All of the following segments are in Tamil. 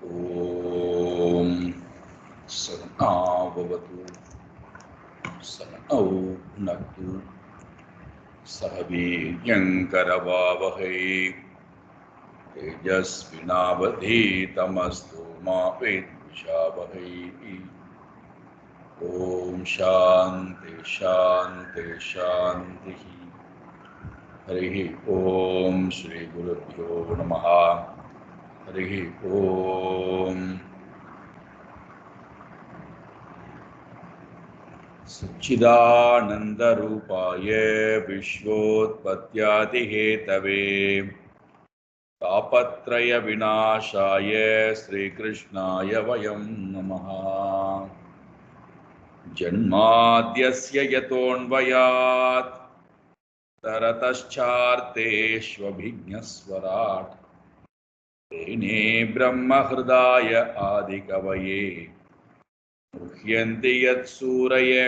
ॐ सहनाववतु सहनौ भुनक्तु सह वीर्यङ्करवावहै तेजस्विनावधीतमस्तु मा विद्विषावहै। ॐ शान्ति शान्ति शान्तिः। हरिः ॐ श्रीगुरुभ्यो नमः। हरिः ॐ। सच्चिदानन्दरूपाय विश्वोत्पत्त्यादिहेतवे तापत्रयविनाशाय श्रीकृष्णाय वयं नमः। जन्माद्यस्य यतोऽन्वयात् तरतश्चार्तेष्वभिज्ञस्वराट् तेने ब्रह्महृदाय आदिकवये मुह्यन्ति यत्सूरये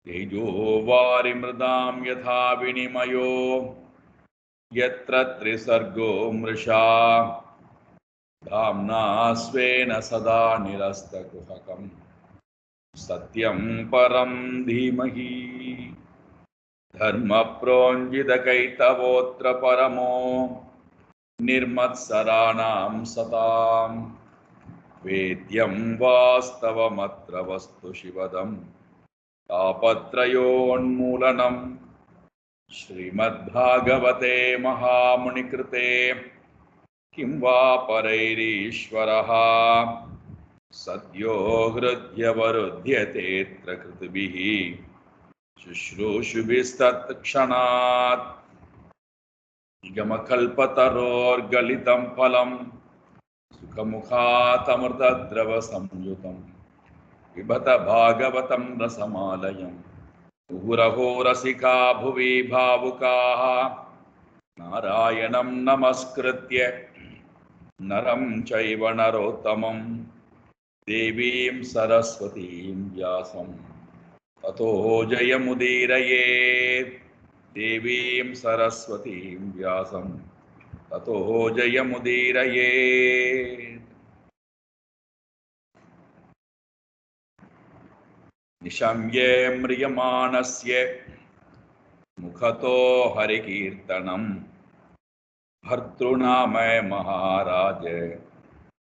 तेजो वारिमृदां यथा विनिमयो यत्र त्रिसर्गो मृषा धाम्ना स्वेन सदा निरस्तकुहकं सत्यं परं धीमहि। धर्मप्रोञ्जितकैतवोऽत्र परमो निर्मत्सराणां सताम् वेद्यं वास्तवमत्र वस्तु शिवदं तापत्रयोन्मूलनं श्रीमद्भागवते महामुनिकृते किं वा परैरीश्वरः सद्यो हृद्यवरुध्यतेऽत्र कृतभिः शुश्रूषुभिस्तत्क्षणात् निगमकल्पतरोर्गलितं फलं सुखमुखातमृतद्रवसंयुतं पिबत भागवतं रसमालयं मुहुरहो रसिका भुवि भावुकाः नारायणं नमस्कृत्य नरं चैव नरोत्तमं देवीं सरस्वतीं व्यासं ततो जयमुदीरयेत्। देवीं सरस्वतीं व्यासं ततो जयमुदीरयेत्। निशम्ये म्रियमाणस्य मुखतो हरिकीर्तनं भर्तृनाम महाराज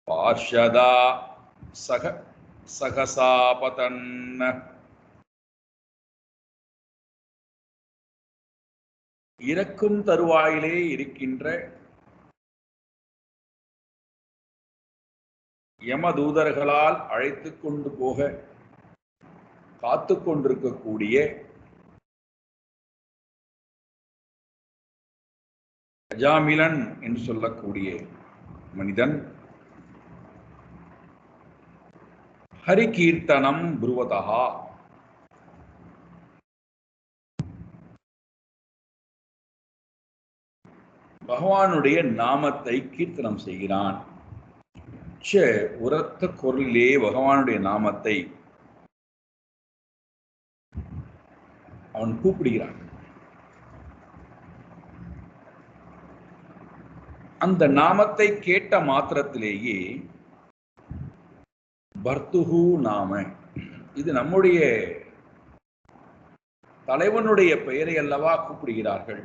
पार्षदा सहसा पतन्। இறக்கும் தருவாயிலே இருக்கின்ற யமதூதர்களால் அழைத்து கொண்டு போக காத்து கொண்டிருக்கக்கூடிய அஜாமிலன் என்று சொல்லக்கூடிய மனிதன் ஹரிகீர்த்தனம் புருவதா, பகவானுடைய நாமத்தை கீர்த்தனம் செய்கிறான். உரத்த குரலிலே பகவானுடைய நாமத்தை அவன் கூப்பிடுகிறான். அந்த நாமத்தை கேட்ட மாத்திரத்திலேயே பர்த்துஹு நாம, இது நம்முடைய தலைவனுடைய பெயரை அல்லவா கூப்பிடுகிறார்கள்.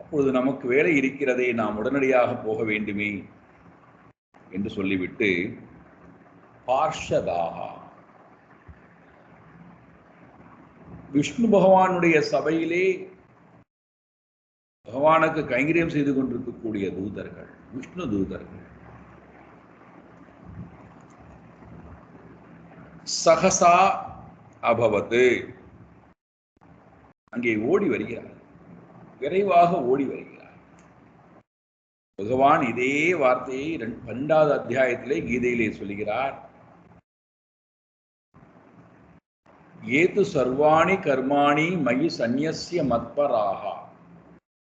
அப்பொழுது நமக்கு வேலை இருக்கிறதே, நாம் உடனடியாக போக வேண்டுமே என்று சொல்லிவிட்டு பார்ஷதாக, விஷ்ணு பகவானுடைய சபையிலே பகவானுக்கு கைங்கரியம் செய்து கொண்டிருக்கக்கூடிய தூதர்கள், விஷ்ணு தூதர்கள், சகசா அபவத்து, அங்கே ஓடி வருகிறார், விரைவாக ஓடி வருகிறார். பகவான் இதே வார்த்தையை 12வது அத்தியாயத்திலே கீதையிலே சொல்கிறார். ஏது சர்வாணி கர்மாணி மயி சந்நியஸ்ய மத்பராக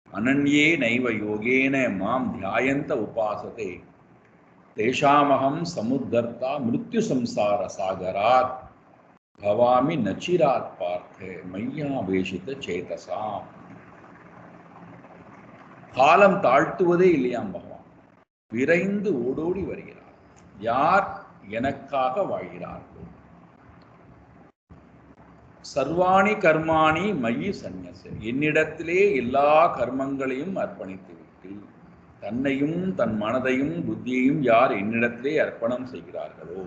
அனன்யே நைவ யோகேன மாம் தியாயந்த உபாசதே தேஷாமகம் சமுத்தர்த்தா மிருத்யு சம்சார சாகராத் பவாமி நச்சிராத் பார்த்த மையாவேஷித சேதசாம். காலம் தாழ்த்துவதே இல்லையாம் பகவான். விரைந்து ஓடோடி வருகிறார். யார் எனக்காக வாழ்கிறார்கள். சர்வாணி கர்மாணி மயி சந்நியச, என்னிடத்திலே எல்லா கர்மங்களையும் அர்ப்பணித்துவிட்டு தன்னையும் தன் மனதையும் புத்தியையும் யார் என்னிடத்திலே அர்ப்பணம் செய்கிறார்களோ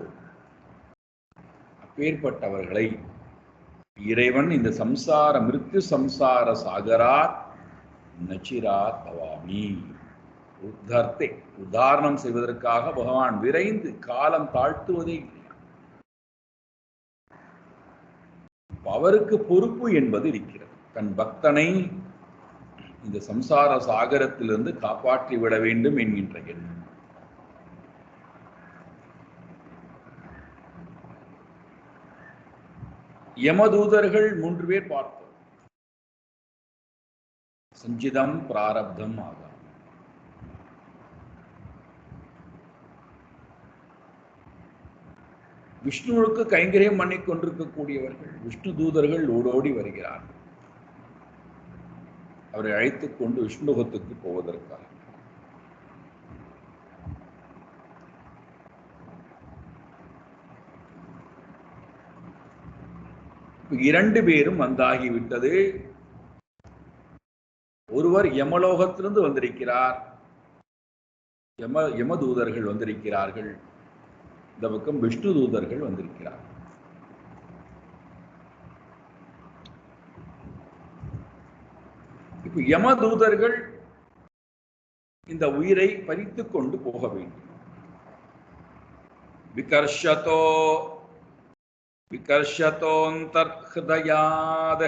அப்பேற்பட்டவர்களை இறைவன் இந்த சம்சார மிருத்யு சம்சார சாகரார் நச்சிராத் பவாமி. உதாரணம் செய்வதற்காக பகவான் விரைந்து காலம் தாழ்த்துவதே இல்லை. அவருக்கு பொறுப்பு என்பது இருக்கிறது. தன் பக்தனை இந்த சம்சார சாகரத்திலிருந்து காப்பாற்றி விட வேண்டும் என்கின்ற எண்ணம். யமதூதர்கள் 3 பேர் பார்த்தோம். சஞ்சிதம் பிராரப்தம் ஆகாம். விஷ்ணுவுக்கு கைங்கரியம் பண்ணி கொண்டிருக்கக்கூடியவர்கள் விஷ்ணு தூதர்கள் ஓடோடி வருகிறார்கள். அவரை அழைத்துக் கொண்டு விஷ்ணுலோகத்துக்கு போவதற்காக. இரண்டு பேரும் வந்தாகிவிட்டது. ஒருவர் யமலோகத்திலிருந்து வந்திருக்கிறார், யமதூதர்கள் வந்திருக்கிறார்கள். இந்த பக்கம் விஷ்ணு தூதர்கள் வந்திருக்கிறார். இப்ப யமதூதர்கள் இந்த உயிரை பறித்துக் கொண்டு போக வேண்டும். விகர்ஷதோந்தர்ஹ்ருதயாத்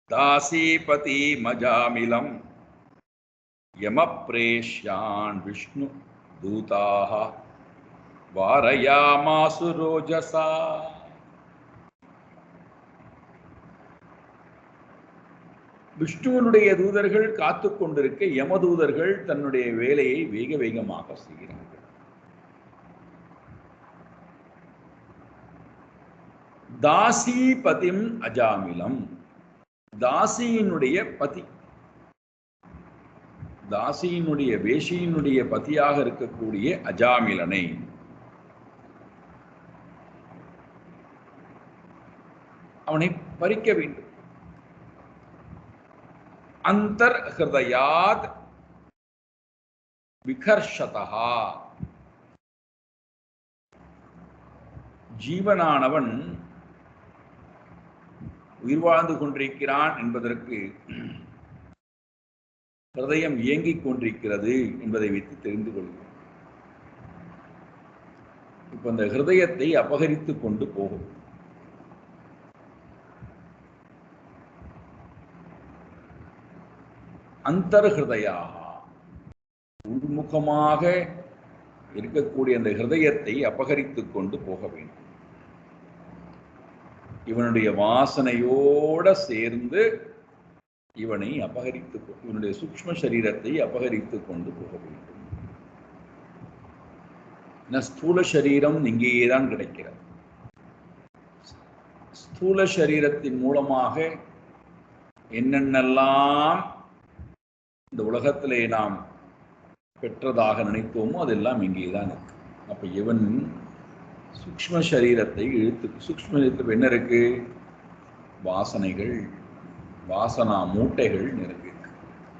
தாசீபதி மஜாமிலம் யமப்ரேஷ்யான் விஷ்ணு தூதாக வாரயாமாசு ரோஜசா. விஷ்ணுவனுடைய தூதர்கள் காத்து கொண்டிருக்க யமதூதர்கள் தன்னுடைய வேலையை வேக வேகமாக செய்கிறார்கள். தாசீபதிம் அஜாமிலம், தாசியினுடைய பதி, தாசியினுடைய வேஷியினுடைய பதியாக இருக்கக்கூடிய அஜாமிலனை அவனை பறிக்க வேண்டும். அந்தர்ஹ்ருதயாத் விகர்ஷதஹா, ஜீவனானவன் உயிர் வாழ்ந்து கொண்டிருக்கிறான் என்பதற்கு ஹிருதயம் இயங்கிக் கொண்டிருக்கிறது என்பதை வைத்து தெரிந்து கொள்கிறோம். இப்ப அந்த ஹிருதயத்தை அபகரித்துக் கொண்டு போகும். அந்தர்ஹ்ருதயாக, உள்முகமாக இருக்கக்கூடிய அந்த ஹிருதயத்தை அபகரித்துக் கொண்டு போக வேண்டும். இவனுடைய வாசனையோட சேர்ந்து இவனை இவனுடைய சூக்ஷ்ம சரீரத்தை அபகரித்துக் கொண்டு போக வேண்டும். ஸ்தூல சரீரம் இங்கேயேதான் கிடைக்கிறது. ஸ்தூல சரீரத்தின் மூலமாக என்னென்னலாம் இந்த உலகத்திலே நாம் பெற்றதாக நினைத்தோமோ அதெல்லாம் இங்கேதான் இருக்கு. அப்ப இவன் சூக்ஷ்ம சரீரத்தை சூக்ஷ்ம சரீரத்தில் என்ன இருக்கு? வாசனைகள், வாசனா மூட்டைகள் இருக்கு.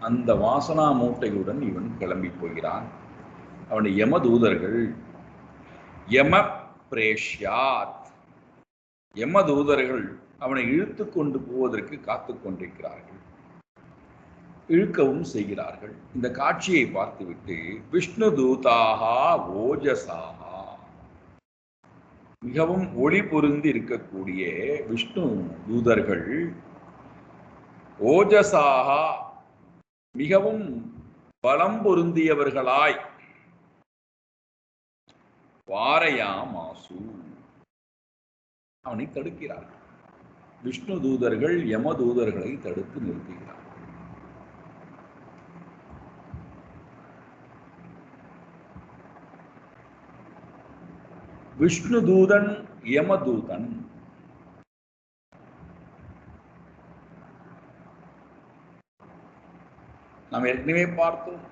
அந்த வாசனா மூட்டையுடன் இவன் கிளம்பி போகிறான். அவனை யமதூதர்கள் யம பிரேஷ்யாத், யமதூதர்கள் அவனை இழுத்து கொண்டு போவதற்கு காத்து கொண்டிருக்கிறார்கள், இழுக்கவும் செய்கிறார்கள். இந்த காட்சியை பார்த்துவிட்டு விஷ்ணு தூதாகா ஓஜசாகா, மிகவும் ஒளி பொருந்தி இருக்கக்கூடிய விஷ்ணு தூதர்கள் ஓஜசாகா, மிகவும் பலம் பொருந்தியவர்களாய் வாரயாமாசு, அவனை தடுக்கிறார்கள். விஷ்ணு தூதர்கள் யம தூதர்களை தடுத்து நிறுத்துகிறார்கள். விஷ்ணு தூதன் யமதூதன் நாம் ஏற்கனவே பார்த்தோம்.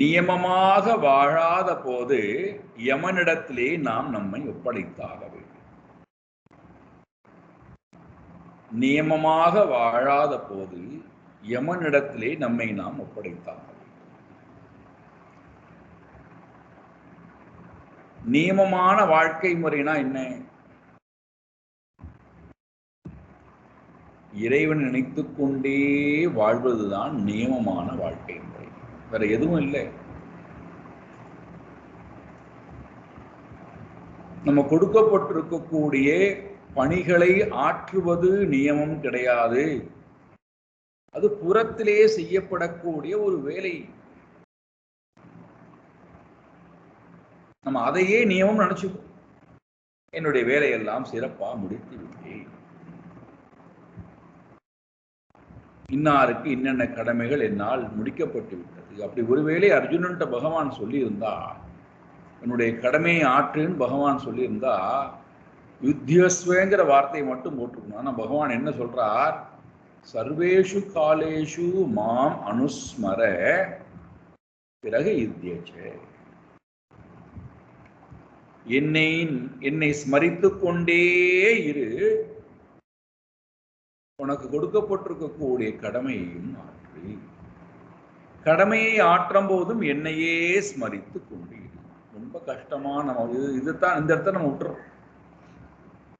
நியமமாக வாழாத போது யமனிடத்திலே நாம் நம்மை ஒப்படைத்தாக வேண்டும். நியமமாக வாழாத போது யமனிடத்திலே நம்மை நாம் ஒப்படைத்தாக வேண்டும். நியமமான வாழ்க்கை முறைனா என்ன? இறைவன் நினைத்துக் கொண்டே வாழ்வதுதான் நியமமான வாழ்க்கை முறை. வேற எதுவும் இல்லை. நம்ம கொடுக்கப்பட்டிருக்கக்கூடிய பணிகளை ஆற்றுவது நியமம் கிடையாது. அது புறத்திலே செய்யப்படக்கூடிய ஒரு வேலை. நம்ம அதையே நியமம் நினைச்சுக்கோ. என்னுடைய வேலையெல்லாம் சிறப்பா முடித்து விட்டேன், இன்னாருக்கு இன்னென்ன கடமைகள் என்னால் முடிக்கப்பட்டு விட்டது. அப்படி ஒருவேளை அர்ஜுனன்ட்ட பகவான் சொல்லியிருந்தா, என்னுடைய கடமையை ஆற்றுன்னு பகவான் சொல்லியிருந்தா, யுத்தியஸ்வேங்கிற வார்த்தையை மட்டும் போட்டிருக்கணும். ஆனா பகவான் என்ன சொல்றார்? சர்வேஷு காலேஷு மாம் அனுஸ்மர பிறகு யுத்தியச்சே. என்னை ஸ்மரித்து கொண்டே இரு, உனக்கு கொடுக்கப்பட்டிருக்கக்கூடிய கடமையையும் ஆற்று. கடமையை ஆற்றும் போதும் என்னையே ஸ்மரித்து கொண்டே. ரொம்ப கஷ்டமா நம்ம இதுதான் இந்த இடத்த நம்ம விட்டுறோம்.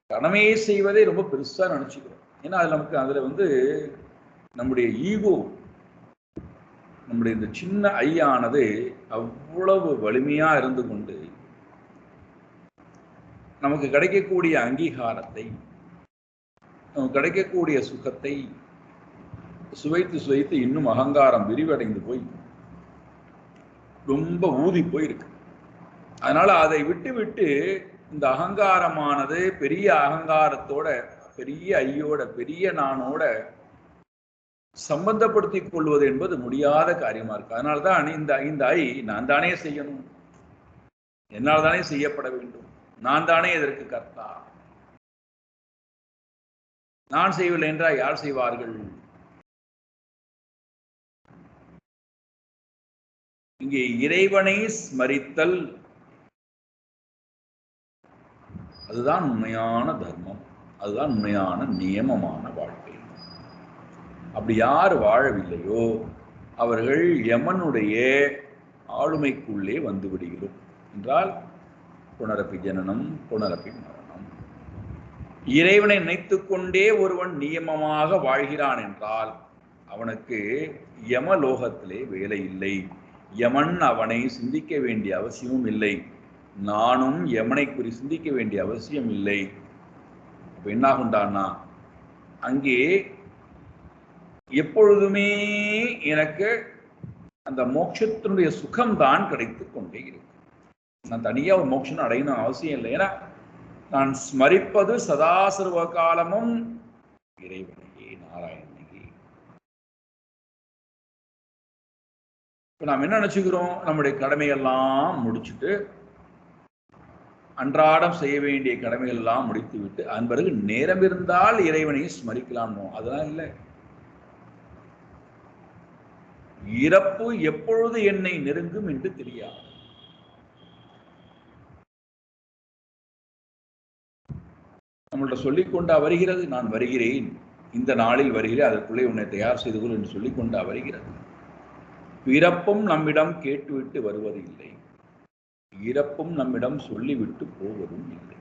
கடமையை செய்வதே ரொம்ப பெருசா நினைச்சுக்கிறோம். ஏன்னா அது நமக்கு அதுல நம்முடைய ஈகோ, நம்முடைய இந்த சின்ன ஐயானது அவ்வளவு வலிமையா இருந்து கொண்டு நமக்கு கிடைக்கக்கூடிய அங்கீகாரத்தை, நமக்கு கிடைக்கக்கூடிய சுகத்தை சுவைத்து சுவைத்து இன்னும் அகங்காரம் விரிவடைந்து போய் ரொம்ப ஊதி போயிருக்கு. அதனால அதை விட்டு விட்டு இந்த அகங்காரமானது பெரிய அகங்காரத்தோட, பெரிய ஐயோட, பெரிய நானோட சம்பந்தப்படுத்திக் கொள்வது என்பது முடியாத காரியமா இருக்கு. அதனால்தான் இந்த ஐ நான் தானே செய்யணும், என்னால் தானே செய்யப்பட வேண்டும், நான் தானே இதற்கு கர்த்தா, நான் செய்யவில்லை என்றால் யார் செய்வார்கள்? இங்கே இறைவனை ஸ்மரித்தல், அதுதான் உண்மையான தர்மம், அதுதான் உண்மையான நியமமான வாழ்க்கை. அப்படி யார் வாழவில்லையோ அவர்கள் யமனுடைய ஆளுமைக்குள்ளே வந்து விடுகிறோம். என்றால் புனரப்பி ஜனனம் புனரப்பி மரணம். இறைவனை நினைத்துக் கொண்டே ஒருவன் நியமமாக வாழ்கிறான் என்றால் அவனுக்கு யமலோகத்திலே வேலை இல்லை. யமன் அவனை சிந்திக்க வேண்டிய அவசியமும் இல்லை. நானும் யமனை குறி சிந்திக்க வேண்டிய அவசியம் இல்லை. அப்ப என்ன ஆகுண்டான்னா, அங்கே எப்பொழுதுமே எனக்கு அந்த மோட்சத்தினுடைய சுகம்தான் கிடைத்துக் கொண்டே இருக்கு. நான் தனியா ஒரு மோட்சம் அடையணும் அவசியம் இல்லை. ஏன்னா நான் ஸ்மரிப்பது சதாசர்வ காலமும் இறைவனையே, நாராயணனையே. இப்ப நாம் என்ன நினைச்சுக்கிறோம்? நம்முடைய கடமையெல்லாம் முடிச்சுட்டு, அன்றாடம் செய்ய வேண்டிய கடமைகள் எல்லாம் முடித்து விட்டு அதன் பிறகு நேரம் இருந்தால் இறைவனை ஸ்மரிக்கலாமோ? அதெல்லாம் இல்லை. இறப்பு எப்பொழுது என்னை நெருங்கும் என்று தெரியாது. நம்மள்ட்ட சொல்லிக்கொண்டா வருகிறது, நான் வருகிறேன், இந்த நாளில் வருகிறேன், அதற்குள்ளே உன்னை தயார் செய்து கொள் என்று சொல்லிக்கொண்டா வருகிறது. பிறப்பும் நம்மிடம் கேட்டுவிட்டு வருவது இல்லை, இறப்பும் நம்மிடம் சொல்லிவிட்டு போவதும் இல்லை.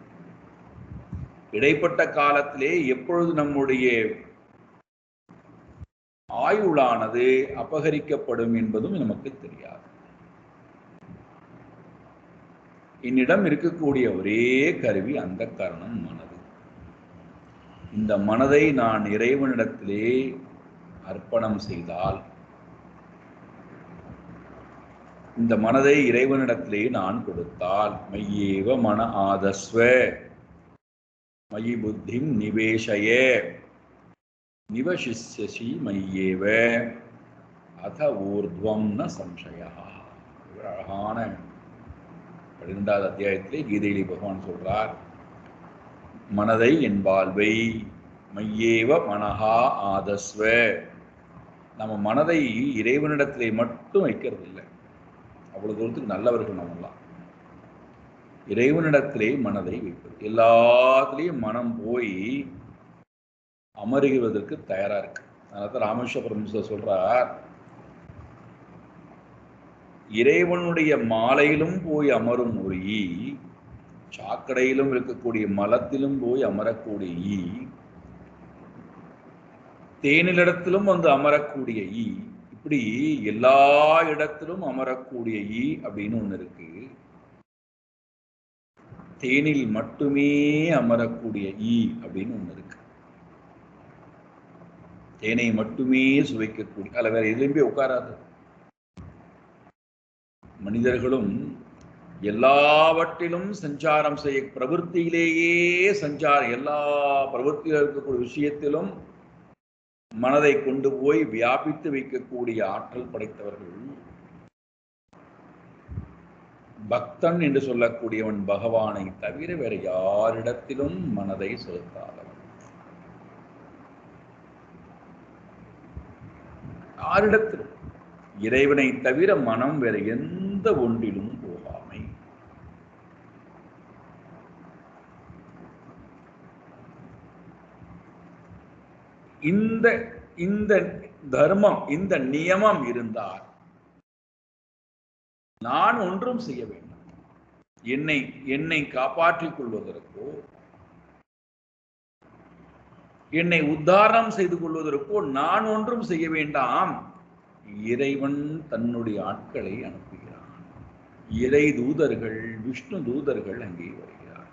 இடைப்பட்ட காலத்திலே எப்பொழுது நம்முடைய ஆயுளானது அபகரிக்கப்படும் என்பதும் நமக்கு தெரியாது. என்னிடம் இருக்கக்கூடிய ஒரே கருவி அந்த கரணம் மனது. இந்த மனதை நான் இறைவனிடத்திலே அர்ப்பணம் செய்தால், இந்த மனதை இறைவனிடத்திலே நான் கொடுத்தால், மையேவ மன ஆதஸ்வ மயி புத்திம் நிவேஷய நிவசிஷ்யசி மையேவ அத ஊர்த்வம் ந சம்சயா. அழகான 12வது அத்தியாயத்திலே கீதையிலே பகவான் சொல்றார், மனதை என் வாழ்வை மையேவ மனஹா ஆதஸ்வ, நம்ம மனதை இறைவனிடத்திலே மட்டும் வைக்கிறது இல்லை. அவ்வளவு தூரத்துக்கு நல்லவர்கள் நம்மெல்லாம். இறைவனிடத்திலே மனதை வைப்பது. எல்லாத்துலேயும் மனம் போய் அமருவதற்கு தயாரா இருக்கு. அதனால ராமேஸ்வர பரமஹம்சர் சொல்றார், இறைவனுடைய மாலையிலும் போய் அமரும் ஒரு ஈ, சாக்கடையிலும் இருக்கக்கூடிய மலத்திலும் போய் அமரக்கூடிய ஈ, தேனிலிடத்திலும் வந்து அமரக்கூடிய ஈ, இப்படி எல்லா இடத்திலும் அமரக்கூடிய ஈ அப்படின்னு ஒண்ணு இருக்கு. தேனில் மட்டுமே அமரக்கூடிய ஈ அப்படின்னு ஒண்ணு இருக்கு. தேனை மட்டுமே சுவைக்கக்கூடிய, அல்ல வேற எதுலையுமே உட்காராது. மனிதர்களும் எல்லாவற்றிலும் சஞ்சாரம் செய்ய, பிரவൃத்தியிலேயே சஞ்சாரம், எல்லா பிரவൃத்தியில் இருக்கக்கூடிய விஷயத்திலும் மனதை கொண்டு போய் வியாபித்து வைக்கக்கூடிய ஆற்றல் படைத்தவர்கள். பக்தன் என்று சொல்லக்கூடியவன் பகவானை தவிர வேற யாரிடத்திலும் மனதை செலுத்தாதவன். யாரிடத்திலும் இறைவனை தவிர மனம் வேற எந்த ஒன்றிலும் போகாமை. இந்த இந்த தர்மம், இந்த நியமம் இருந்தால் நான் ஒன்றும் செய்ய வேண்டாம். என்னை காப்பாற்றிக் கொள்வதற்கோ என்னை உத்தாரணம் செய்து கொள்வதற்கோ நான் ஒன்றும் செய்ய வேண்டாம். இறைவன் தன்னுடைய ஆட்களை அனுப்புகிறான். இறை தூதர்கள், விஷ்ணு தூதர்கள் அங்கே வருகிறார்.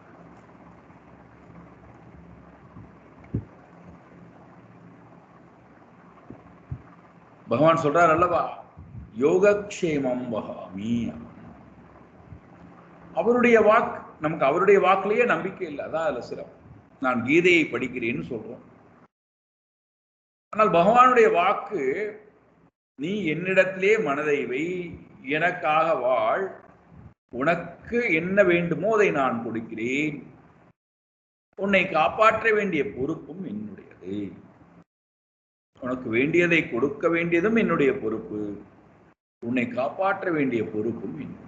பகவான் சொல்றார் அல்லவா, யோகக்ஷேமம் வகாமி. அவருடைய வாக்கு நமக்கு, அவருடைய வாக்குலயே நம்பிக்கை இல்லை. அதான் அதுல சிறப்பு. நான் கீதையை படிக்கிறேன்னு சொல்றோம். ஆனால் பகவானுடைய வாக்கு, நீ என்னிடத்திலே மனதை வை, எனக்காக வாழ், உனக்கு என்ன வேண்டுமோ அதை நான் கொடுக்கிறேன், உன்னை காப்பாற்ற வேண்டிய பொறுப்பும் என்னுடையது, உனக்கு வேண்டியதை கொடுக்க வேண்டியதும் என்னுடைய பொறுப்பு, உன்னை காப்பாற்ற வேண்டிய பொறுப்பும் என்னுடையது.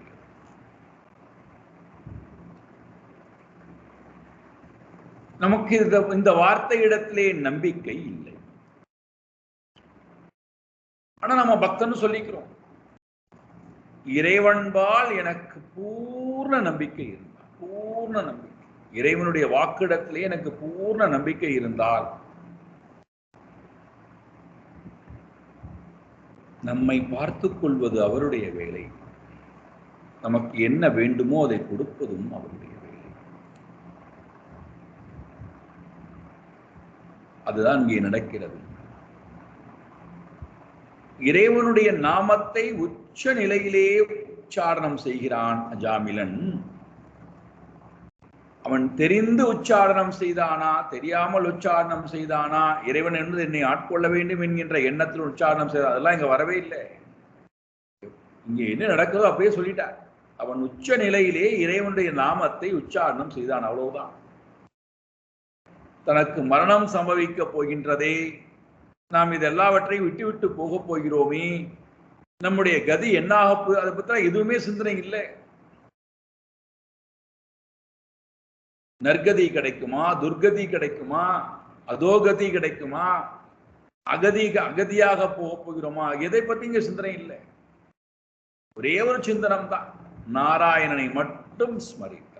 நமக்கு இந்த வார்த்தை இடத்திலே நம்பிக்கை இல்லை. ஆனா நம்ம பக்தன்னு சொல்லிக்கிறோம். இறைவன்பால் எனக்கு பூர்ண நம்பிக்கை இருந்தால், பூர்ண நம்பிக்கை, இறைவனுடைய வாக்கிடத்திலே எனக்கு பூர்ண நம்பிக்கை இருந்தால், நம்மை பார்த்துக் கொள்வது அவருடைய வேலை, நமக்கு என்ன வேண்டுமோ அதை கொடுப்பதும் அவருடைய வேலை. அதுதான் இங்கே நடக்கிறது. இறைவனுடைய நாமத்தை உச்ச நிலையிலே உச்சாரணம் செய்கிறான் அஜாமிலன். அவன் தெரிந்து உச்சாரணம் செய்தானா, தெரியாமல் உச்சாரணம் செய்தானா, இறைவன் என்பது என்னை ஆட்கொள்ள வேண்டும் என்கின்ற எண்ணத்தில் உச்சாரணம் செய்தான், அதெல்லாம் இங்க வரவே இல்லை. இங்க என்ன நடக்குதோ அப்படியே சொல்லிட்டார். அவன் உச்ச நிலையிலே இறைவனுடைய நாமத்தை உச்சாரணம் செய்தான், அவ்வளவுதான். தனக்கு மரணம் சம்பவிக்க போகின்றதே, நாம் இது எல்லாவற்றையும் விட்டு விட்டு போக போகிறோமே, நம்முடைய கதி என்னாக, அதை பற்றி எதுவுமே சிந்தனை இல்லை. நற்கதி கிடைக்குமா, துர்கதி கிடைக்குமா, அதோகதி கிடைக்குமா, அகதியாக போக போகிறோமா, எதை பத்தி இங்க சிந்தனை இல்லை. ஒரே ஒரு சிந்தனம் தான், நாராயணனை மட்டும் ஸ்மரித்தல்.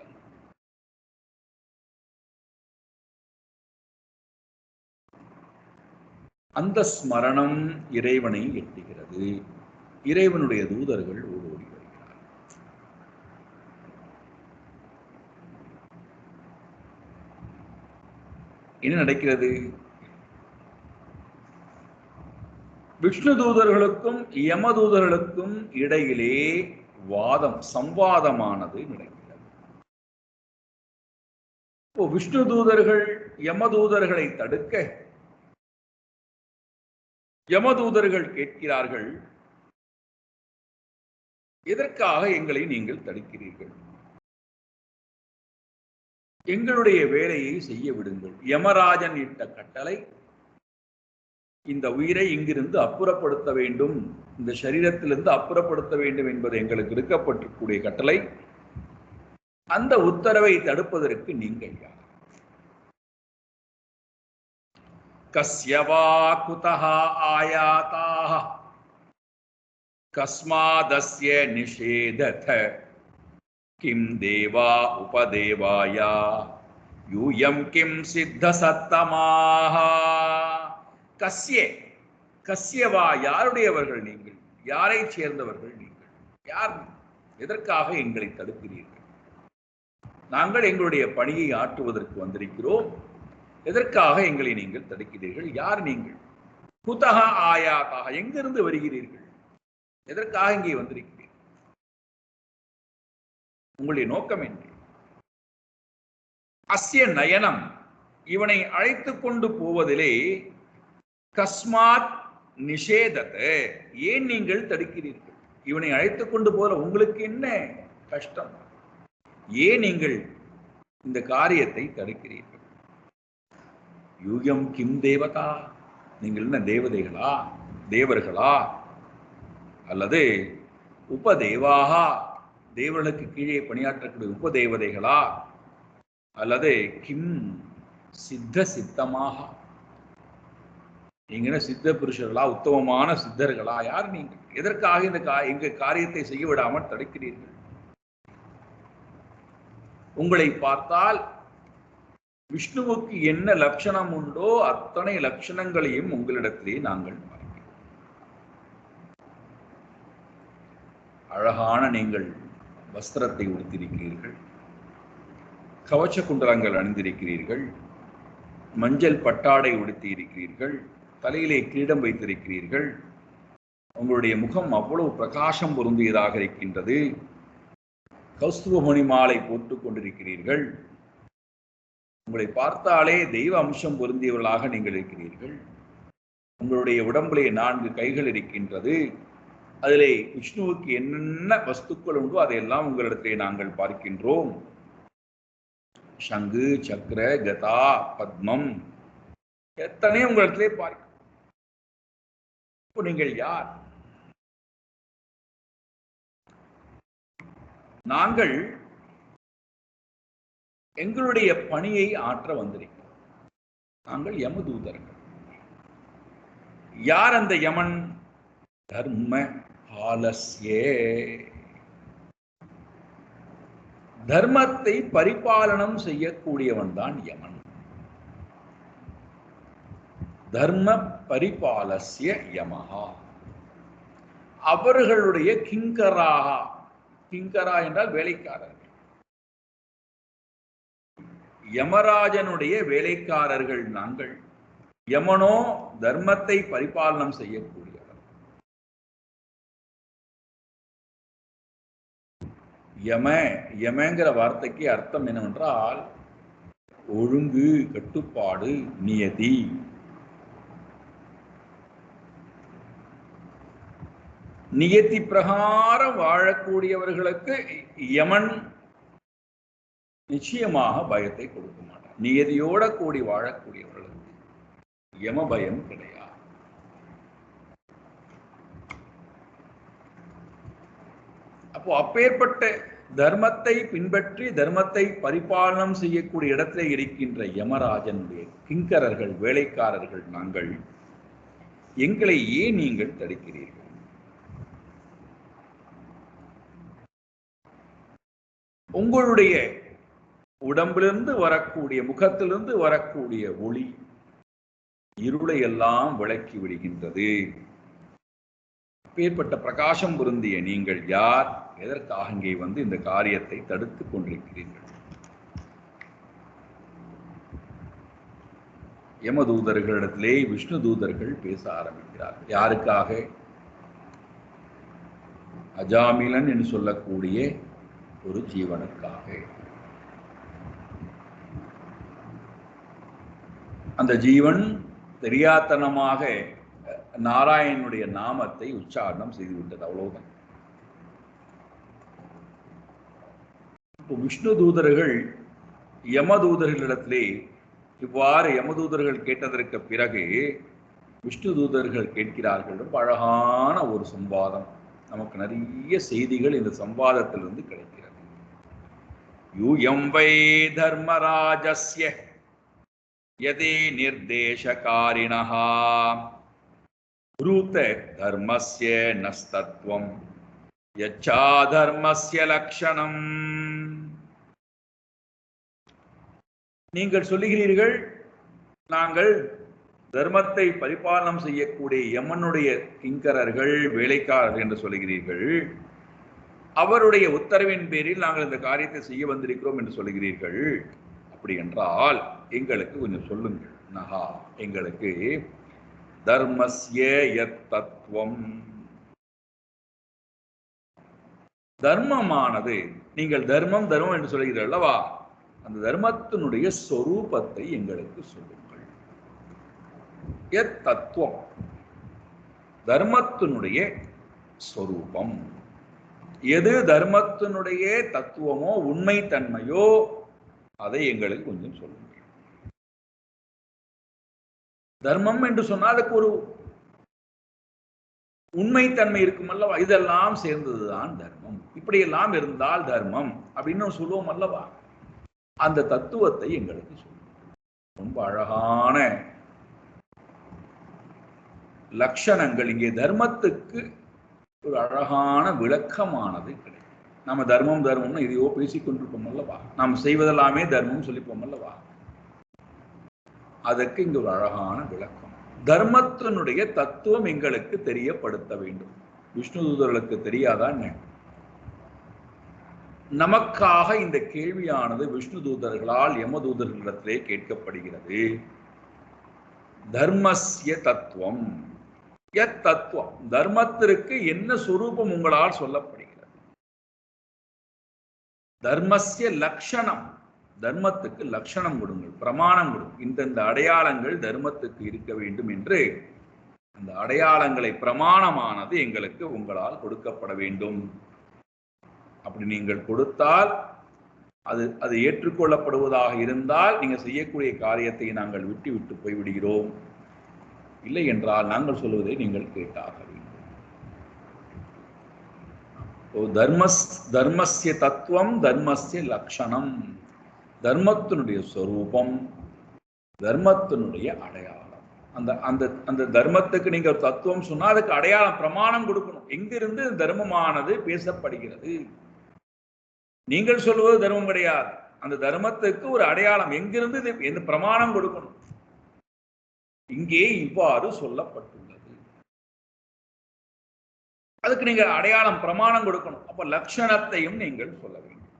அந்த ஸ்மரணம் இறைவனை எட்டுகிறது. இறைவனுடைய தூதர்கள் ஓடி வருகிறார். என்ன நடக்கிறது? விஷ்ணு தூதர்களுக்கும் யம தூதர்களுக்கும் இடையிலே வாதம், சம்வாதமானது நடக்கிறது. விஷ்ணு தூதர்கள் யம தூதர்களை தடுக்க, யமதூதர்கள் கேட்கிறார்கள், எதற்காக எங்களை நீங்கள் தடுக்கிறீர்கள்? எங்களுடைய வேலையை செய்ய விடுங்கள். யமராஜன் இட்ட கட்டளை, இந்த உயிரை இங்கிருந்து அப்புறப்படுத்த வேண்டும், இந்த சரீரத்திலிருந்து அப்புறப்படுத்த வேண்டும் என்பது எங்களுக்கு இருக்கப்பட்டிருக்கூடிய கட்டளை. அந்த உத்தரவை தடுப்பதற்கு நீங்கள் யார்? கஸ்யவா குதஹ ஆயாதாஹ கஸ்மாதஸ்ய நிஷேதத கிம் தேவா உபதேவாயா யூயம் கிம் சித்த சத்தமாக. கஸ்யவா யாருடையவர்கள் நீங்கள்? யாரை சேர்ந்தவர்கள் நீங்கள்? யார்? எதற்காக எங்களை தடுக்கிறீர்கள்? நாங்கள் எங்களுடைய பணியை ஆற்றுவதற்கு வந்திருக்கிறோம். எதற்காக எங்களை நீங்கள் தடுக்கிறீர்கள்? யார் நீங்கள்? குதஹ ஆயாதாக, எங்கிருந்து வருகிறீர்கள்? எதற்காக இங்கே வந்திருக்கிறீர்கள்? உங்களுடைய நோக்கம் என்ன? அஸ்ய நயனம், இவனை அழைத்துக் கொண்டு போவதிலே கஸ்மாத் நிஷேதத்தை, ஏன் நீங்கள் தடுக்கிறீர்கள்? இவனை அழைத்துக் கொண்டு போற உங்களுக்கு என்ன கஷ்டம்? ஏன் நீங்கள் இந்த காரியத்தை தடுக்கிறீர்கள்? யூயம் கிம் தேவதா, நீங்கள் என்ன தேவதைகளா, தேவர்களா, அல்லது உபதேவாகா, தேவர்களுக்கு கீழே பணியாற்றக்கூடிய உபதேவதைகளா, அல்லது கிம் சித்த சித்தமாக, நீங்க என்ன சித்த புருஷர்களா, உத்தமமான சித்தர்களா? யார் நீங்கள்? எதற்காக இந்த எங்க காரியத்தை செய்ய விடாமல் தடுக்கிறீர்கள்? உங்களை பார்த்தால் விஷ்ணுவுக்கு என்ன லட்சணம் உண்டோ அத்தனை லட்சணங்களையும் உங்களிடத்திலே நாங்கள் பார்க்கிறோம். அழகான நீங்கள் வஸ்திரத்தை உடுத்திருக்கிறீர்கள், கவச்ச குண்டலங்கள் அணிந்திருக்கிறீர்கள், மஞ்சள் பட்டாடை உடுத்தி இருக்கிறீர்கள், தலையிலே கிரீடம் வைத்திருக்கிறீர்கள். உங்களுடைய முகம் அவ்வளவு பிரகாசம் பொருந்தியதாக இருக்கின்றது. கௌஸ்துபமணி மாலை போட்டுக் கொண்டிருக்கிறீர்கள். உங்களை பார்த்தாலே தெய்வ அம்சம் பொருந்தியவர்களாக நீங்கள் இருக்கிறீர்கள். உங்களுடைய உடம்பிலே 4 கைகள் இருக்கின்றது. அதிலே விஷ்ணுவுக்கு என்னென்ன வஸ்துக்கள் உண்டோ அதையெல்லாம் உங்களிடத்திலே நாங்கள் பார்க்கின்றோம். சங்கு, சக்கர, கதா, பத்மம், எத்தனை உங்களிடத்திலே பார்க்க. இப்போ நீங்கள் யார்? நாங்கள் எங்களுடைய பணியை ஆற்ற வந்திருக்கிறோம். நாங்கள் யமதூதர்கள். யார் அந்த யமன்? தர்ம பாலஸ்யே, தர்மத்தை பரிபாலனம் செய்யக்கூடியவன் தான் யமன். தர்ம பரிபாலஸ்ய யமஹா, அவர்களுடைய கிங்கராக, கிங்கரா என்றால் வேலைக்காரர்கள், யமராஜனுடைய வேலைக்காரர்கள் நாங்கள். யமனோ தர்மத்தை பரிபாலனம் செய்யக்கூடியவர். யமங்கிற வார்த்தைக்கு அர்த்தம் என்னவென்றால் ஒழுங்கு, கட்டுப்பாடு, நியதி. நியதி பிரகாரம் வாழக்கூடியவர்களுக்கு யமன் நிச்சயமாக பயத்தை கொடுக்க மாட்டார். நியதியோட கூடி வாழக்கூடியவர்களுக்கு யம பயம் கிடையாது. அப்போ அப்பேற்பட்ட தர்மத்தை பின்பற்றி தர்மத்தை பரிபாலனம் செய்யக்கூடிய இடத்துல இருக்கின்ற யமராஜனுடைய கிங்கரர்கள், வேலைக்காரர்கள் நாங்கள். எங்களை ஏன் நீங்கள் தடுக்கிறீர்கள்? உங்களுடைய உடம்பிலிருந்து வரக்கூடிய, முகத்திலிருந்து வரக்கூடிய ஒளி இருளை எல்லாம் விளக்கி விடுகின்றது. அப்பேற்பட்ட பிரகாசம் பொருந்திய நீங்கள் யார்? எதற்காக இங்கே வந்து இந்த காரியத்தை தடுத்துக் கொண்டிருக்கிறீர்கள்? யமதூதர்களிடத்திலே விஷ்ணு தூதர்கள் பேச ஆரம்பிக்கிறார்கள். யாருக்காக? அஜாமிலன் என்று சொல்லக்கூடிய ஒரு ஜீவனுக்காக. அந்த ஜீவன் தெரியாத்தனமாக நாராயணனுடைய நாமத்தை உச்சாரணம் செய்துவிட்டது, அவ்வளவுதான். இப்போ விஷ்ணு தூதர்கள் யமதூதர்களிடத்திலே இவ்வாறு யமதூதர்கள் கேட்டதற்கு பிறகு விஷ்ணு தூதர்கள் கேட்கிறார்கள். ரொம்ப அழகான ஒரு சம்வாதம். நமக்கு நிறைய செய்திகள் இந்த சம்வாதத்திலிருந்து கிடைக்கிறது. யூயம் வை தர்மராஜஸ்ய யதே நிர்தேசகாரிணஹ ப்ரூத தர்மஸ்ய நஸ்தத்வம் யச்சா தர்மஸ்ய லக்ஷணம். நீங்கள் சொல்லுகிறீர்கள், நாங்கள் தர்மத்தை பரிபாலனம் செய்யக்கூடிய யமனுடைய கிங்கரர்கள், வேலைக்காரர்கள் என்று சொல்லுகிறீர்கள். அவருடைய உத்தரவின் பேரில் நாங்கள் இந்த காரியத்தை செய்ய வந்திருக்கிறோம் என்று சொல்லுகிறீர்கள். அப்படி என்றால் எங்களுக்கு கொஞ்சம் சொல்லுங்கள். நகா, எங்களுக்கு தர்மஸ்ய யத் தத்துவம், தர்மமானது, நீங்கள் தர்மம் தர்மம் என்று சொல்லுகிறீர்கள் அல்லவா, அந்த தர்மத்தினுடைய சொரூபத்தை எங்களுக்கு சொல்லுங்கள். யத் தத்துவம், தர்மத்தினுடைய சொரூபம். எது தர்மத்தினுடைய தத்துவமோ, உண்மை தன்மையோ, அதை எங்களுக்கு கொஞ்சம் சொல்லுங்கள். தர்மம் என்று சொன்னால் அதுக்கு ஒரு உண்மைத்தன்மை இருக்கும் அல்லவா, இதெல்லாம் சேர்ந்ததுதான் தர்மம், இப்படியெல்லாம் இருந்தால் தர்மம் அப்படின்னு சொல்லுவோம் அல்லவா, அந்த தத்துவத்தை எங்களுக்கு சொல்லுங்கள். ரொம்ப அழகான லட்சணங்கள் இங்கே தர்மத்துக்கு ஒரு அழகான விளக்கமானது கிடைக்கும். நம்ம தர்மம் தர்மம்னு இதையோ பேசிக்கொண்டிருப்போம் அல்லவா, நாம் செய்வதெல்லாமே தர்மம் சொல்லிப்போம் அல்லவா, அதற்கு இங்கு ஒரு அழகான விளக்கம். தர்மத்தினுடைய தத்துவம் எங்களுக்கு தெரியப்படுத்த வேண்டும். விஷ்ணு தூதர்களுக்கு தெரியாதான்? நமக்காக இந்த கேள்வியானது விஷ்ணு தூதர்களால் யம தூதர்களிடத்திலே கேட்கப்படுகிறது. தர்மஸ்ய தத்துவம், யத் தத்துவம், தர்மத்திற்கு என்ன சொரூபம் உங்களால் சொல்லப்படுகிறது? தர்மஸ்ய லட்சணம், தர்மத்துக்கு லட்சணம் கொடுங்கள், பிரமாணம் கொடுங்கள். இந்தந்த அடையாளங்கள் தர்மத்துக்கு இருக்க வேண்டும் என்று அந்த அடையாளங்களை பிரமாணமானது எங்களுக்கு உங்களால் கொடுக்கப்பட வேண்டும். அப்படி நீங்கள் கொடுத்தால் அது ஏற்றுக்கொள்ளப்படுவதாக இருந்தால் நீங்கள் செய்யக்கூடிய காரியத்தை நாங்கள் விட்டு போய்விடுகிறோம். இல்லை என்றால் நாங்கள் சொல்வதை நீங்கள் கேட்டாக வேண்டும். தர்மஸ்ய தத்துவம், தர்மஸ்ய லட்சணம், தர்மத்தினுடைய சொரூபம், தர்மத்தினுடைய அடையாளம். அந்த அந்த அந்த தர்மத்துக்கு நீங்க தத்துவம் சொன்னா அதுக்கு அடையாளம், பிரமாணம் கொடுக்கணும். எங்கிருந்து தர்மமானது பேசப்படுகிறது? நீங்கள் சொல்வது தர்மம் கிடையாது. அந்த தர்மத்துக்கு ஒரு அடையாளம், எங்கிருந்து இந்த பிரமாணம் கொடுக்கணும். இங்கே இவ்வாறு சொல்லப்பட்டுள்ளது, அதுக்கு நீங்க அடையாளம், பிரமாணம் கொடுக்கணும். அப்ப லட்சணத்தையும் நீங்கள் சொல்ல வேண்டும்.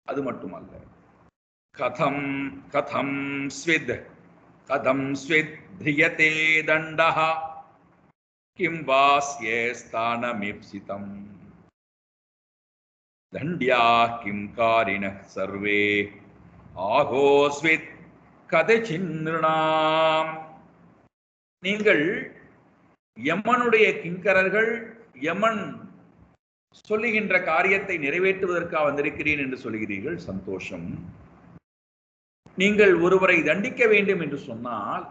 அது மட்டுமல்ல, கதம் கதம் ஸ்வித் கதம் ஸ்வித் த்ரியதே தண்டஹ கிம் வாஸ்யே ஸ்தானமிப்சிதம் தண்ட்யா கிம் காரிணः சர்வே ஆகோஸ்வித் கதசின்றாம். நீங்கள் யமனுடைய கிங்கரர்கள், யமன் சொல்லுகின்ற காரியத்தை நிறைவேற்றுவதற்காக வந்திருக்கிறேன் என்று சொல்கிறீர்கள், சந்தோஷம். நீங்கள் ஒருவரை தண்டிக்க வேண்டும் என்று சொன்னால்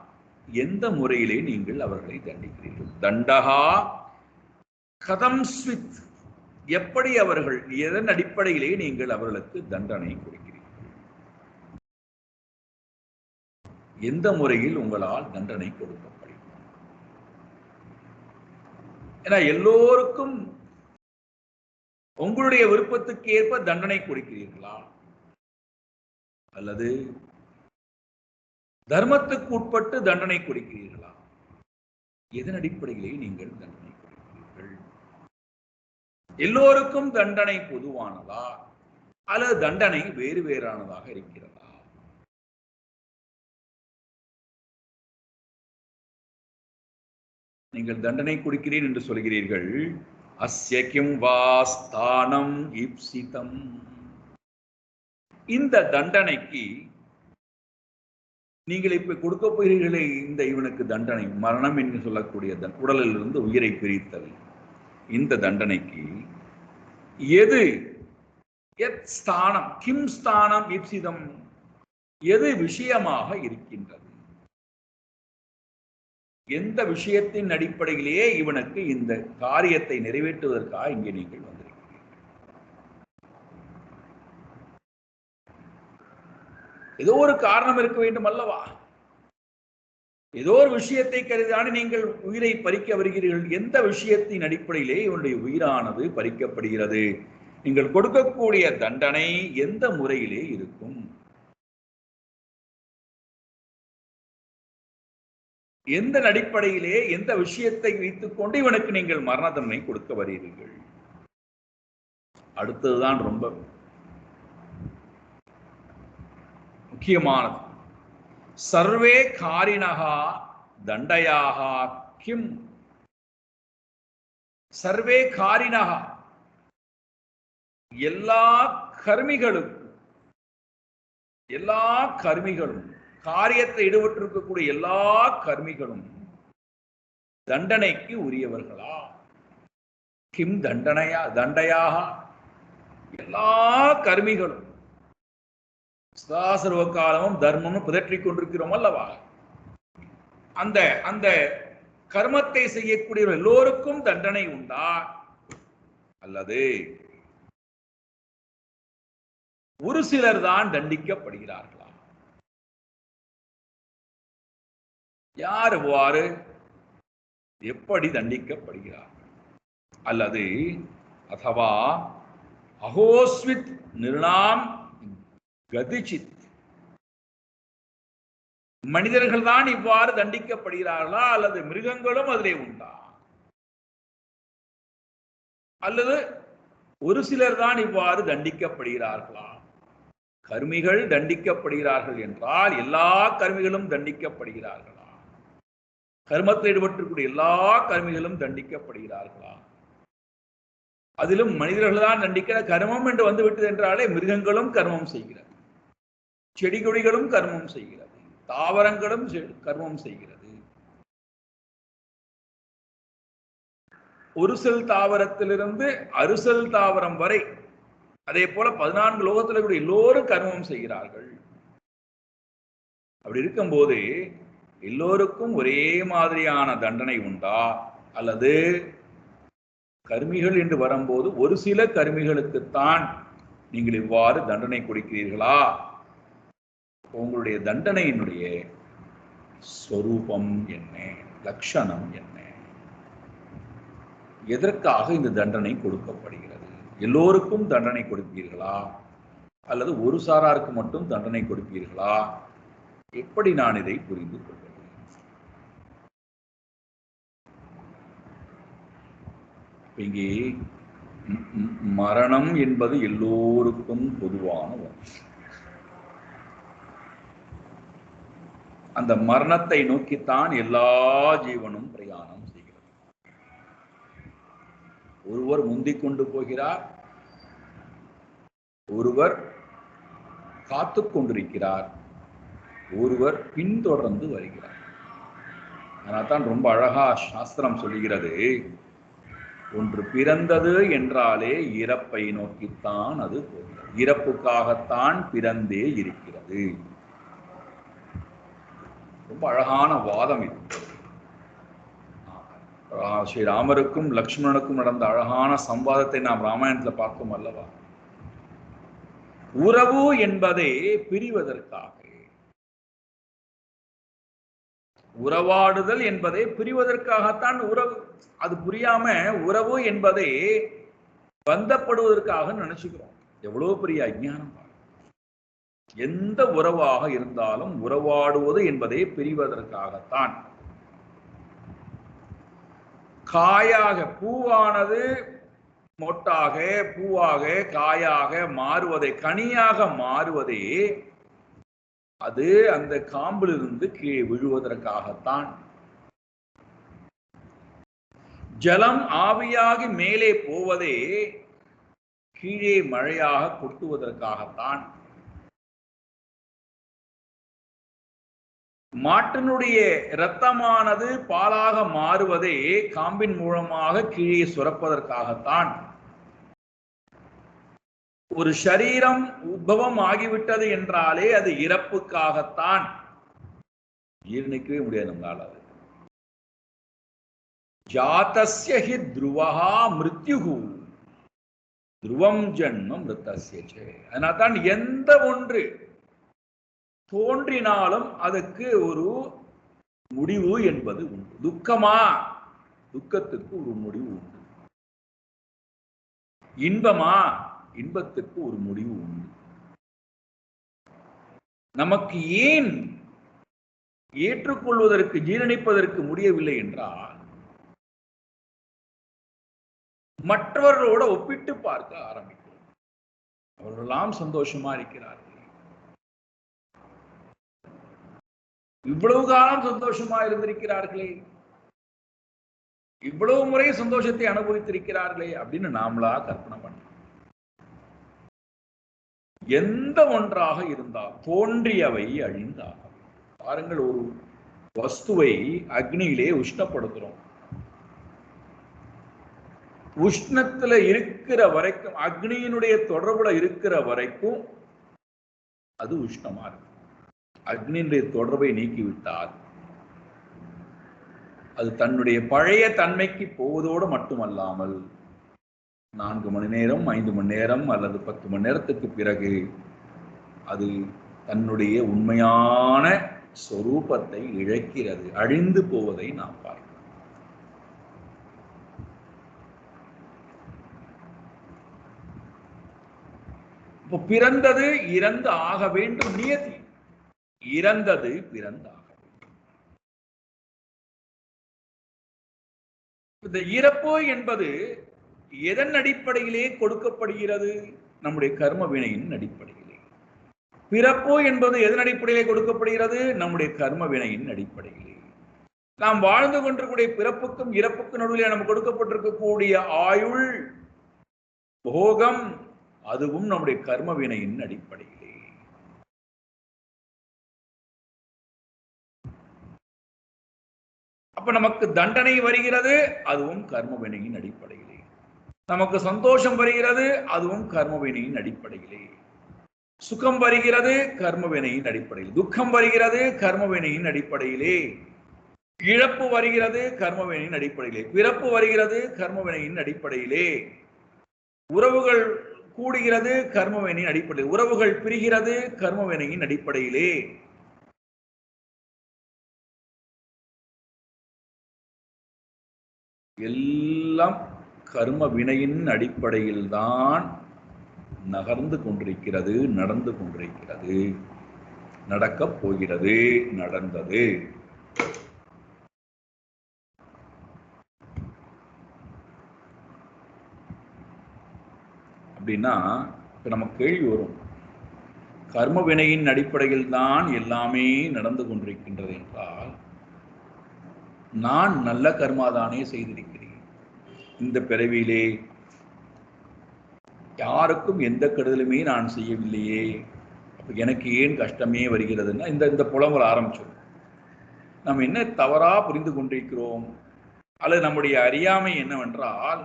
எந்த முறையிலே நீங்கள் அவர்களை தண்டிக்கிறீர்கள்? தண்டஹா கதம் ஸ்வித், எப்படி அவர்கள், எதன் அடிப்படையிலே நீங்கள் அவர்களுக்கு தண்டனை கொடுக்கிறீர்கள்? எந்த முறையில் உங்களால் தண்டனை கொடுக்கப்படும்? ஏன்னா எல்லோருக்கும் உங்களுடைய விருப்பத்துக்கு ஏற்ப தண்டனை கொடுக்கிறீர்களா, அல்லது தர்மத்துக்கு உட்பட்டு தண்டனை கொடுக்கிறீர்களா? எதன் அடிப்படையிலே நீங்கள் தண்டனை கொடுக்கிறீர்கள்? எல்லோருக்கும் தண்டனை பொதுவானதா, அல்லது தண்டனை வேறு வேறானதாக இருக்கிறதா? நீங்கள் தண்டனை கொடுக்கிறேன் என்று சொல்கிறீர்கள். அஸ்ய கிம் வாஸ்தானம் இப்சிதம், இந்த தண்டனைக்கு நீங்கள் இப்ப கொடுக்க போகிறீர்களே, இந்த இவனுக்கு தண்டனை மரணம் என்று சொல்லக்கூடிய உடலில் இருந்து உயிரை பிரித்தல், இந்த தண்டனைக்கு எது எத் ஸ்தானம், கிம் ஸ்தானம் இப்சிதம், எது விஷயமாக இருக்கின்றது? எந்த விஷயத்தின் அடிப்படையிலேயே இவனுக்கு இந்த காரியத்தை நிறைவேற்றுவதற்காக இங்கே நீங்கள் வந்திருக்கிறீர்கள். ஏதோ ஒரு காரணம் இருக்க வேண்டும் அல்லவா? ஏதோ ஒரு விஷயத்தை கருதான நீங்கள் உயிரை பறிக்க வருகிறீர்கள். எந்த விஷயத்தின் அடிப்படையிலே இவனுடைய உயிரானது பறிக்கப்படுகிறது? நீங்கள் கொடுக்கக்கூடிய தண்டனை எந்த முறையிலே இருக்கும்? எந்த அடிப்படையிலே எந்த விஷயத்தை வைத்துக் கொண்டு இவனுக்கு நீங்கள் மரண தண்டனை கொடுக்க வருகிறீர்கள்? அடுத்ததுதான் ரொம்ப முக்கியமானது. சர்வே காரிணகா தண்டயாக கிம். சர்வே காரிணகா, எல்லா கர்மிகளும் காரியத்தை ஈடுபட்டிருக்கக்கூடிய எல்லா கர்மிகளும் தண்டனைக்கு உரியவர்களா? கிம் தண்டையாக, எல்லா கர்மிகளும் சர்வ காலமும் தர்மமும் பிதற்றிக் கொண்டிருக்கிறோம் அல்லவா? அந்த அந்த கர்மத்தை செய்யக்கூடிய எல்லோருக்கும் தண்டனை உண்டா, அல்லது ஒரு சிலர் தான் தண்டிக்கப்படுகிறார்களா? யார் எவ்வாறு எப்படி தண்டிக்கப்படுகிறார்கள்? அல்லது அதுவா அகோஸ்வித் நிர்ணாம் கதிச்சித், மனிதர்கள் தான் இவ்வாறு தண்டிக்கப்படுகிறார்களா, அல்லது மிருகங்களும் அதிலே உண்டா? அல்லது ஒரு சிலர் தான் இவ்வாறு தண்டிக்கப்படுகிறார்களா? கர்மிகள் தண்டிக்கப்படுகிறார்கள் என்றால் எல்லா கர்மிகளும் தண்டிக்கப்படுகிறார்களா? கர்மத்தில் ஈடுபட்டிருக்கூடிய எல்லா கர்மிகளும் தண்டிக்கப்படுகிறார்களா? அதிலும் மனிதர்கள் தான் தண்டிக்கிற கர்மம் என்று வந்துவிட்டது என்றாலே மிருகங்களும் கர்மம் செய்கிறது, செடி கொடிகளும் கர்மம் செய்கிறது, தாவரங்களும் கர்மம் செய்கிறது. ஒரு செல் தாவரத்திலிருந்து அறுசல் தாவரம் வரை, அதே போல 14 லோகத்தில் கூட எல்லோரும் கர்மம் செய்கிறார்கள். அப்படி இருக்கும்போது எல்லோருக்கும் ஒரே மாதிரியான தண்டனை உண்டா, அல்லது கர்மிகள் என்று வரும்போது ஒரு சில கர்மிகளுக்குத்தான் நீங்கள் இவ்வாறு தண்டனை கொடுக்கிறீர்களா? உங்களுடைய தண்டனையினுடைய ஸ்வரூபம் என்ன, லட்சணம் என்ன? எதற்காக இந்த தண்டனை கொடுக்கப்படுகிறது? எல்லோருக்கும் தண்டனை கொடுப்பீர்களா, அல்லது ஒரு சாராருக்கு மட்டும் தண்டனை கொடுப்பீர்களா? எப்படி நான் இதை புரிந்து கொள்வது? இங்கே மரணம் என்பது எல்லோருக்கும் பொதுவான ஒன்று. அந்த மரணத்தை நோக்கித்தான் எல்லா ஜீவனும் பிரயாணம் செய்கிறது. ஒருவர் முந்திக் கொண்டு போகிறார், ஒருவர் காத்து கொண்டிருக்கிறார், ஒருவர் பின்தொடர்ந்து வருகிறார். அதனால்தான் ரொம்ப அழகா சாஸ்திரம் சொல்லுகிறது, ஒன்று பிறந்தது என்றாலே இறப்பை நோக்கித்தான் அது போகிறது, இறப்புக்காகத்தான் பிறந்தே இருக்கிறது. ரொம்ப அழகான வாதம் இது. ஸ்ரீராமருக்கும் லக்ஷ்மணனுக்கும் நடந்த அழகான சம்வாதத்தை நாம் ராமாயணத்துல பார்த்தோம் அல்லவா? உறவு என்பதே பிரிவதற்காக, உறவாடுதல் என்பதே பிரிவதற்காகத்தான் உறவு. அது புரியாம உறவு என்பதை பந்தப்படுவதற்காக நினைச்சுக்கிறோம். எவ்வளவு பெரிய அஞ்ஞானம்! எந்த உறவாக இருந்தாலும் உறவாடுவது என்பதே பிரிவதற்காகத்தான். காயாக பூவானது மொட்டாக, பூவாக, காயாக மாறுவதை, கனியாக மாறுவதே அது அந்த காம்பிலிருந்து கீழே விழுவதற்காகத்தான். ஜலம் ஆவியாகி மேலே போவதே கீழே மழையாக கொட்டுவதற்காகத்தான். மாட்டினுடைய இரத்தமானது பாலாக மாறுவதே காம்பின் மூலமாக கீழே சுரப்பதற்காகத்தான். ஒரு சரீரம் உத்பவம் ஆகிவிட்டது என்றாலே அது இறப்புக்காகத்தான். ஜீரணிக்கவே முடியாது நம்மளால. ஜாதஸ்ய ஹி த்ருவஹா மிருத்யுஹு துருவம் ஜன்ம மிருத்தஸ்ய ச. அதனால்தான் எந்த ஒன்று தோன்றினாலும் அதுக்கு ஒரு முடிவு என்பது உண்டு. துக்கமா, துக்கத்துக்கு ஒரு முடிவு உண்டு. இன்பமா, இன்பத்துக்கு ஒரு முடிவு உண்டு. நமக்கு ஏன் ஏற்றுக்கொள்வதற்கு ஜீரணிப்பதற்கு முடியவில்லை என்றால் மற்றவர்களோட ஒப்பிட்டு பார்க்க ஆரம்பிக்கிறோம். அவர்களெல்லாம் சந்தோஷமா இருக்கிறார்கள், இவ்வளவு காலம் சந்தோஷமா இருந்திருக்கிறார்களே, இவ்வளவு முறை சந்தோஷத்தை அனுபவித்திருக்கிறார்களே அப்படின்னு நாமளா கற்பனை பண்ண. எந்த ஒன்றாக இருந்தால் தோன்றியவை அழிந்தாக. பாருங்கள், ஒரு வஸ்துவை அக்னியிலே உஷ்ணப்படுத்துறோம். உஷ்ணத்துல இருக்கிற வரைக்கும், அக்னியினுடைய தொடர்புல இருக்கிற வரைக்கும் அது உஷ்ணமா இருக்கு. அக்னியினுடைய தொடர்பை நீக்கிவிட்டால் அது தன்னுடைய பழைய தன்மைக்கு போவதோடு மட்டுமல்லாமல் 4 மணி நேரம், 5 மணி நேரம் அல்லது 10 மணி நேரத்துக்கு பிறகு அது தன்னுடைய உண்மையான சொரூபத்தை இழக்கிறது, அழிந்து போவதை நாம் பார்க்கிறோம். இப்போ பிறந்தது இறந்து ஆக வேண்டும் நியதி, இறந்தது பிறந்தாக வேண்டும். இந்த இறப்பு என்பது எதன் அடிப்படையிலே கொடுக்கப்படுகிறது? நம்முடைய கர்ம வினையின் அடிப்படையிலே. பிறப்பு என்பது எதன் அடிப்படையிலே கொடுக்கப்படுகிறது? நம்முடைய கர்ம வினையின் அடிப்படையிலே. நாம் வாழ்ந்து கொண்டிருக்கூடிய பிறப்புக்கும் இறப்புக்கும் நடுவில் நமக்கு கொடுக்கப்பட்டிருக்கக்கூடிய ஆயுள், போகம், அதுவும் நம்முடைய கர்ம வினையின் அடிப்படையிலே. அப்ப நமக்கு தண்டனை வருகிறது, அதுவும் கர்ம வினையின் அடிப்படையிலே. நமக்கு சந்தோஷம் வருகிறது, அதுவும் கர்ம வினையின் அடிப்படையிலே. சுகம் வருகிறது, கர்ம வினையின் அடிப்படையில். துக்கம் வருகிறது, கர்ம வினையின் அடிப்படையிலே. இழப்பு வருகிறது, கர்ம வினையின் அடிப்படையிலே. பிறப்பு வருகிறது, கர்ம வினையின் அடிப்படையிலே. உறவுகள் கூடுகிறது, கர்ம வினையின் அடிப்படையில். உறவுகள் பிரிகிறது, கர்ம வினையின் அடிப்படையிலே. எல்லாம் கர்ம வினையின் அடிப்படையில் தான் நகர்ந்து கொண்டிருக்கிறது, நடந்து கொண்டிருக்கிறது, நடக்கப் போகிறது, நடந்தது. அப்படின்னா இப்ப நமக்கு கேள்வி வரும், கர்ம வினையின் அடிப்படையில் தான் எல்லாமே நடந்து கொண்டிருக்கின்றது என்றால் நான் நல்ல கர்மாதானே செய்திருக்கிறேன், இந்த பிறவியிலே யாருக்கும் எந்த கெடுதலுமே நான் செய்யவில்லையே, அப்ப எனக்கு ஏன் கஷ்டமே வருகிறதுன்னா இந்த புலம்பல் ஆரம்பிச்சோம். நாம் என்ன தவறா புரிந்து கொண்டிருக்கிறோம், அல்லது நம்முடைய அறியாமை என்னவென்றால்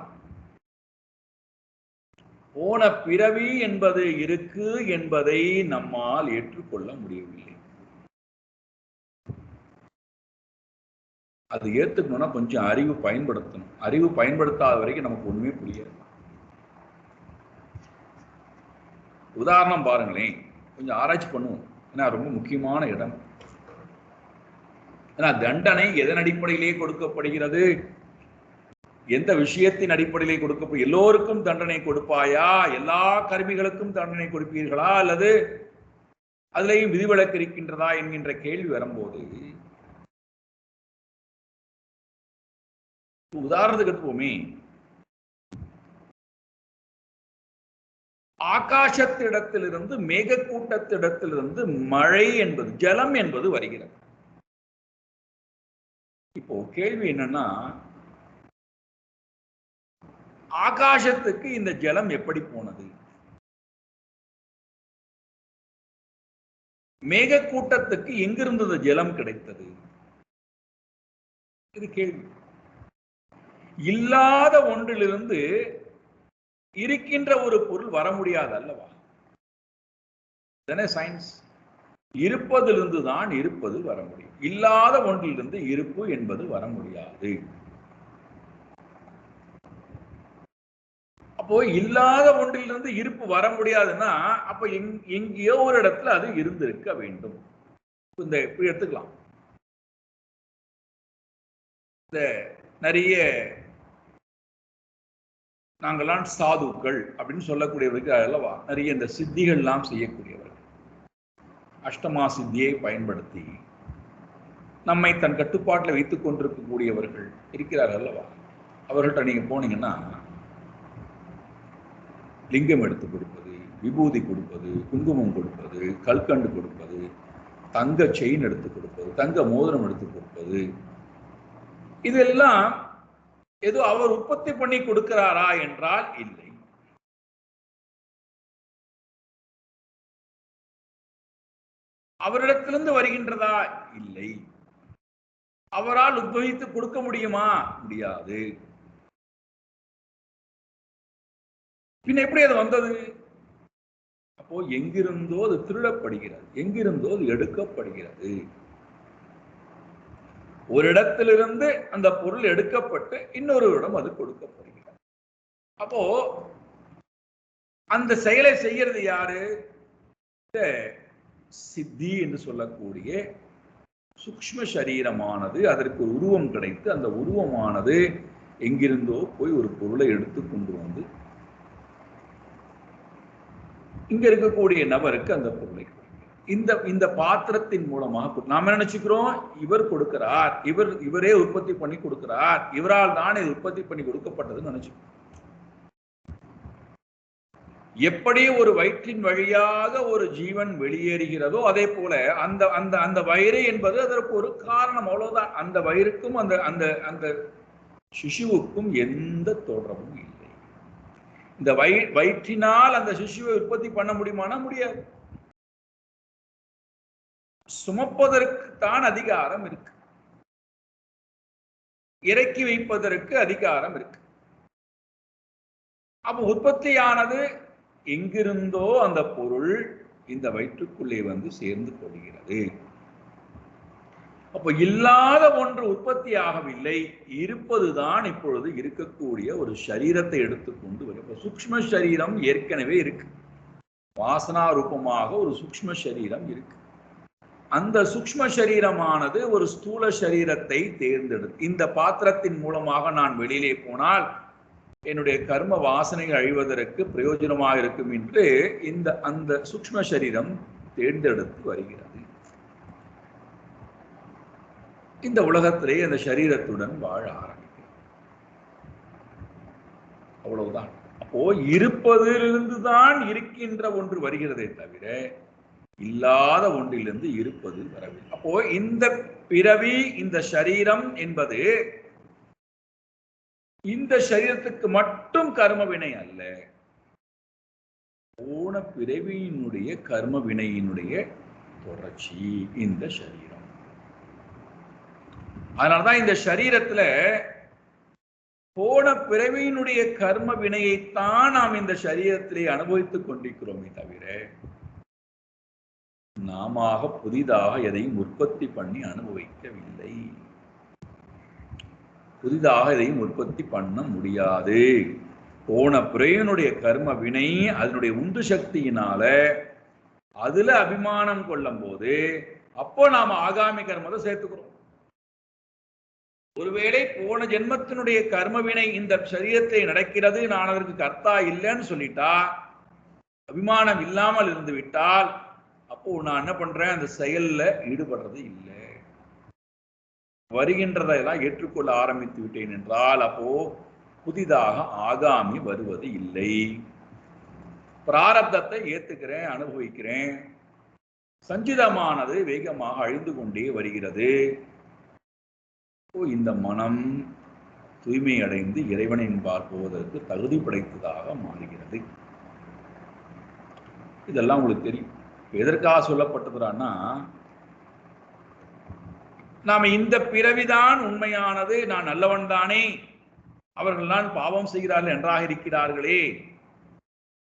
போன பிறவி என்பது இருக்கு என்பதை நம்மால் ஏற்றுக்கொள்ள முடியவில்லை. அது ஏற்றுக்கணும்னா கொஞ்சம் அறிவு பயன்படுத்தணும். அறிவு பயன்படுத்தாத வரைக்கும் நமக்கு ஒண்ணுமே புரியாது. உதாரணம் பாருங்களேன், கொஞ்சம் ஆராய்ச்சி பண்ணுவோம், ஏன்னா ரொம்ப முக்கியமான இடம். ஏன்னா தண்டனை எதன் அடிப்படையிலே கொடுக்கப்படுகிறது, எந்த விஷயத்தின் அடிப்படையிலே கொடுக்க, எல்லோருக்கும் தண்டனை கொடுப்பாயா, எல்லா கருமிகளுக்கும் தண்டனை கொடுப்பீர்களா, அல்லது அதுலேயும் விதிவிலக்கு இருக்கின்றதா என்கின்ற கேள்வி வரும்போது, உதாரணத்துக்கு எடுப்போமே, ஆகாசத்திடத்திலிருந்து மேகக்கூட்டத்திடத்திலிருந்து மழை என்பது, ஜலம் என்பது வருகிறது. இப்போ கேள்வி என்னன்னா, ஆகாசத்துக்கு இந்த ஜலம் எப்படி போனது? மேகக்கூட்டத்துக்கு எங்கிருந்து ஜலம் கிடைத்தது? இது கேள்வி. இல்லாத ஒன்றிலிருந்து இருக்கின்ற ஒரு பொருள் வர முடியாது அல்லவா? சயின்ஸ். இருப்பதிலிருந்து தான் இருப்பது வர முடியும், இல்லாத ஒன்றிலிருந்து இருப்பு என்பது வர முடியாது. அப்போ இல்லாத ஒன்றிலிருந்து இருப்பு வர முடியாதுன்னா அப்ப எங்கேயோ ஒரு இடத்துல அது இருந்திருக்க வேண்டும். இந்த இப்படி எடுத்துக்கலாம். இந்த நிறைய நாங்கள்லாம் சாதுக்கள் அப்படின்னு சொல்லக்கூடியவர்கள் அல்லவா, நிறைய இந்த சித்திகள் எல்லாம் செய்யக்கூடியவர்கள், அஷ்டமா சித்தியை பயன்படுத்தி நம்மை தன் கட்டுப்பாட்டில் வைத்துக் கொண்டிருக்கக்கூடியவர்கள் இருக்கிறார்கள் அல்லவா. அவர்கள்ட்ட நீங்க போனீங்கன்னா லிங்கம் எடுத்து கொடுப்பது, விபூதி கொடுப்பது, குங்குமம் கொடுப்பது, கல்கண்டு கொடுப்பது, தங்க செயின் எடுத்து கொடுப்பது, தங்க மோதிரம் எடுத்து கொடுப்பது, இதெல்லாம் ஏதோ அவர் உற்பத்தி பண்ணி கொடுக்கிறாரா என்றால் இல்லை. அவரிடத்திலிருந்து வருகின்றதா? இல்லை. அவரால் உத்பவித்து கொடுக்க முடியுமா? முடியாது. பின் எப்படி அது வந்தது? அப்போ எங்கிருந்தோ அது திருடப்படுகிறது, எங்கிருந்தோ அது எடுக்கப்படுகிறது. ஒரு இடத்திலிருந்து அந்த பொருள் எடுக்கப்பட்டு இன்னொருவரிடம் அது கொடுக்கப்படுகிறது. அப்போ அந்த செயலை செய்யறது யாரு? சித்தி என்று சொல்லக்கூடிய சூக்ஷ்ம சரீரமானது, அதற்கு உருவம் கிடைத்து அந்த உருவமானது எங்கிருந்தோ போய் ஒரு பொருளை எடுத்து கொண்டு வந்து இங்க இருக்கக்கூடிய நபருக்கு அந்த பொருளை இந்த பாத்திரத்தின் மூலமாக நாம நினைச்சுக்கிறோம் இவர் கொடுக்கிறார், இவரே உற்பத்தி பண்ணி கொடுக்கிறார், இவரால் தான் இது உற்பத்தி பண்ணி கொடுக்கப்பட்டதுன்னு நினைச்சுக்கிறோம். எப்படி ஒரு வயிற்றின் வழியாக ஒரு ஜீவன் வெளியேறுகிறதோ அதே போல அந்த அந்த அந்த வயிறு என்பது அதற்கு ஒரு காரணம், அவ்வளவுதான். அந்த வயிறுக்கும் அந்த அந்த அந்த சிசுவுக்கும் எந்த தொடர்பும் இல்லை. இந்த வயிற்றினால் அந்த சிசுவை உற்பத்தி பண்ண முடியுமானா முடியாது. சுமப்பதற்கு தான் அதிகாரம் இருக்கு, இறக்கி வைப்பதற்கு அதிகாரம் இருக்கு. அப்ப உற்பத்தியானது எங்கிருந்தோ அந்த பொருள் இந்த வயிற்றுக்குள்ளே வந்து சேர்ந்து கொள்கிறது. அப்ப இல்லாத ஒன்று உற்பத்தி ஆகவில்லை, இருப்பதுதான் இப்பொழுது இருக்கக்கூடிய ஒரு சரீரத்தை எடுத்துக்கொண்டு வரும். சூக்ஷ்ம சரீரம் ஏற்கனவே இருக்கு, வாசனா ரூபமாக ஒரு சூக்ஷ்ம சரீரம் இருக்கு. அந்த சூக்ஷ்ம சரீரமானது ஒரு ஸ்தூல சரீரத்தை தேர்ந்தெடுத்து, இந்த பாத்திரத்தின் மூலமாக நான் வெளியிலே போனால் என்னுடைய கர்ம வாசனைகள் அழிவதற்கு பிரயோஜனமாக இருக்கும் என்று அந்த சூக்ஷ்ம சரீரம் தேர்ந்தெடுத்து வருகிறது. இந்த உலகத்திலே அந்த சரீரத்துடன் வாழ ஆரம்பிக்கிறது. அவ்வளவுதான். அப்போ இருப்பதிலிருந்து தான் இருக்கின்ற ஒன்று வருகிறதே தவிர இல்லாத ஒன்றிலிருந்து இருப்பது வரவில்லை. அப்போ இந்த பிறவி, இந்த சரீரம் என்பது இந்த சரீரத்துக்கு மட்டும் கர்ம வினை அல்ல, போன பிறவியினுடைய கர்ம வினையினுடைய தொடர்ச்சி இந்த சரீரம். அதனாலதான் இந்த சரீரத்துல போன பிறவியினுடைய கர்ம வினையைத்தான் நாம் இந்த சரீரத்திலே அனுபவித்துக் கொண்டிருக்கிறோமே தவிர நாம புதிதாக எதையும் உற்பத்தி பண்ணி அனுபவிக்கவில்லை. புதிதாக எதையும் உற்பத்தி பண்ண முடியாது. போன பிறவியினுடைய கர்ம வினை அதனுடைய உந்து சக்தியினால அதுல அபிமானம் கொள்ளும் போது அப்போ நாம ஆகாமி கர்மத்தை சேர்த்துக்கிறோம். ஒருவேளை போன ஜென்மத்தினுடைய கர்மவினை இந்த சரீரத்தை நடக்கிறது, நான் அதற்கு கர்த்தா இல்லைன்னு சொல்லிட்டா, அபிமானம் இல்லாமல் இருந்து விட்டால் அப்போ நான் என்ன பண்றேன், அந்த செயல்ல ஈடுபடுறது இல்லை. வருகின்றதெல்லாம் ஏற்றுக்கொள்ள ஆரம்பித்து விட்டேன் என்றால் அப்போ புதிதாக ஆகாமி வருவது இல்லை. பிராரப்தத்தை ஏத்துக்கிறேன், அனுபவிக்கிறேன். சஞ்சிதமானது வேகமாக அழிந்து கொண்டே வருகிறது. இந்த மனம் தூய்மை அடைந்து இறைவனின்பால் போவதற்கு தகுதி படைத்ததாக மாறுகிறது. இதெல்லாம் உங்களுக்கு தெரியும். எதற்காக சொல்லப்பட்டதுன்னா, நாம இந்த பிறவிதான் உண்மையானது, நான் நல்லவன் தானே, அவர்கள் தான் பாவம் செய்கிறார்கள் நன்றாக இருக்கிறார்களே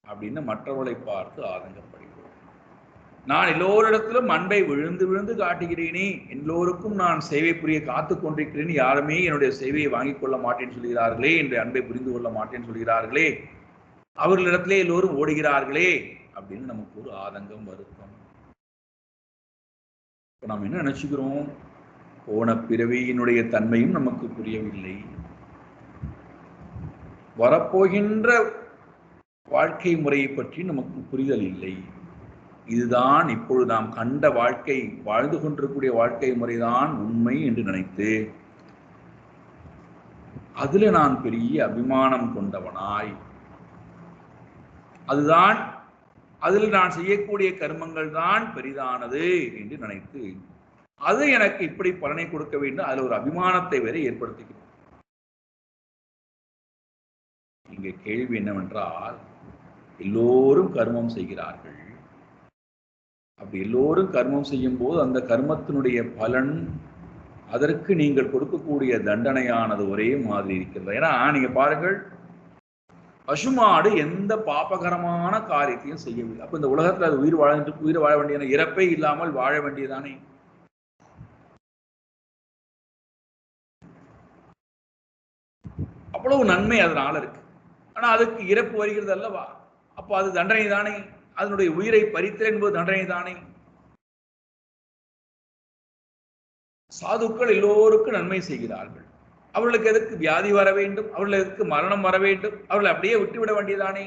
அப்படின்னு மற்றவர்களை பார்த்து ஆதங்கப்படுகிறோம். நான் எல்லோரிடத்திலும் அன்பை விழுந்து விழுந்து காட்டுகிறேனே, எல்லோருக்கும் நான் சேவை புரிய காத்து கொண்டிருக்கிறேன், யாருமே என்னுடைய சேவையை வாங்கிக் கொள்ள மாட்டேன்னு சொல்கிறார்களே, என்னுடைய அன்பை புரிந்து கொள்ள மாட்டேன்னு சொல்கிறார்களே அவர்களிடத்திலே எல்லோரும் ஓடுகிறார்களே அப்படின்னு நமக்கு ஒரு ஆதங்கம், வருத்தம். இப்ப நாம் என்ன நினைச்சுக்கிறோம்? போன பிறவியினுடைய தன்மையும் நமக்கு புரியவில்லை, வரப்போகின்ற வாழ்க்கை முறையை பற்றி நமக்கு புரிதல் இல்லை. இதுதான் இப்பொழுது நாம் கண்ட வாழ்க்கை, வாழ்ந்து கொண்டிருக்கூடிய வாழ்க்கை முறைதான் உண்மை என்று நினைத்து அதுல நான் பெரிய அபிமானம் கொண்டவனாய், அதுதான் அதில் நான் செய்யக்கூடிய கர்மங்கள் தான் பெரிதானது என்று நினைத்து அது எனக்கு இப்படி பலனை கொடுக்க வேண்டும், அதுல ஒரு அபிமானத்தை வேற ஏற்படுத்திக்கிறோம். இங்க கேள்வி என்னவென்றால், எல்லோரும் கர்மம் செய்கிறார்கள். அப்படி எல்லோரும் கர்மம் செய்யும் போது அந்த கர்மத்தினுடைய பலன், அதற்கு நீங்கள் கொடுக்கக்கூடிய தண்டனையானது ஒரே மாதிரி இருக்கிறது. ஏன்னா நீங்க பாருங்கள், பசுமாடு எந்த பாபகரமான காரியத்தையும் செய்யவில்லை. அப்ப இந்த உலகத்துல அது உயிர் வாழ வேண்டிய, இறப்பே இல்லாமல் வாழ வேண்டியதானே. அவ்வளவு நன்மை அதனால இருக்கு. ஆனா அதுக்கு இறப்பு வருகிறது அல்லவா? அப்போ அது தண்டனை தானே. அதனுடைய உயிரை பறித்தல் என்பது தண்டனை தானே. சாதுக்கள் எல்லோருக்கும் நன்மை செய்கிறார்கள். அவர்களுக்கு எதற்கு வியாதி வர வேண்டும்? அவர்களுக்கு மரணம் வர வேண்டும்? அவர்களை அப்படியே விட்டுவிட வேண்டியதானே.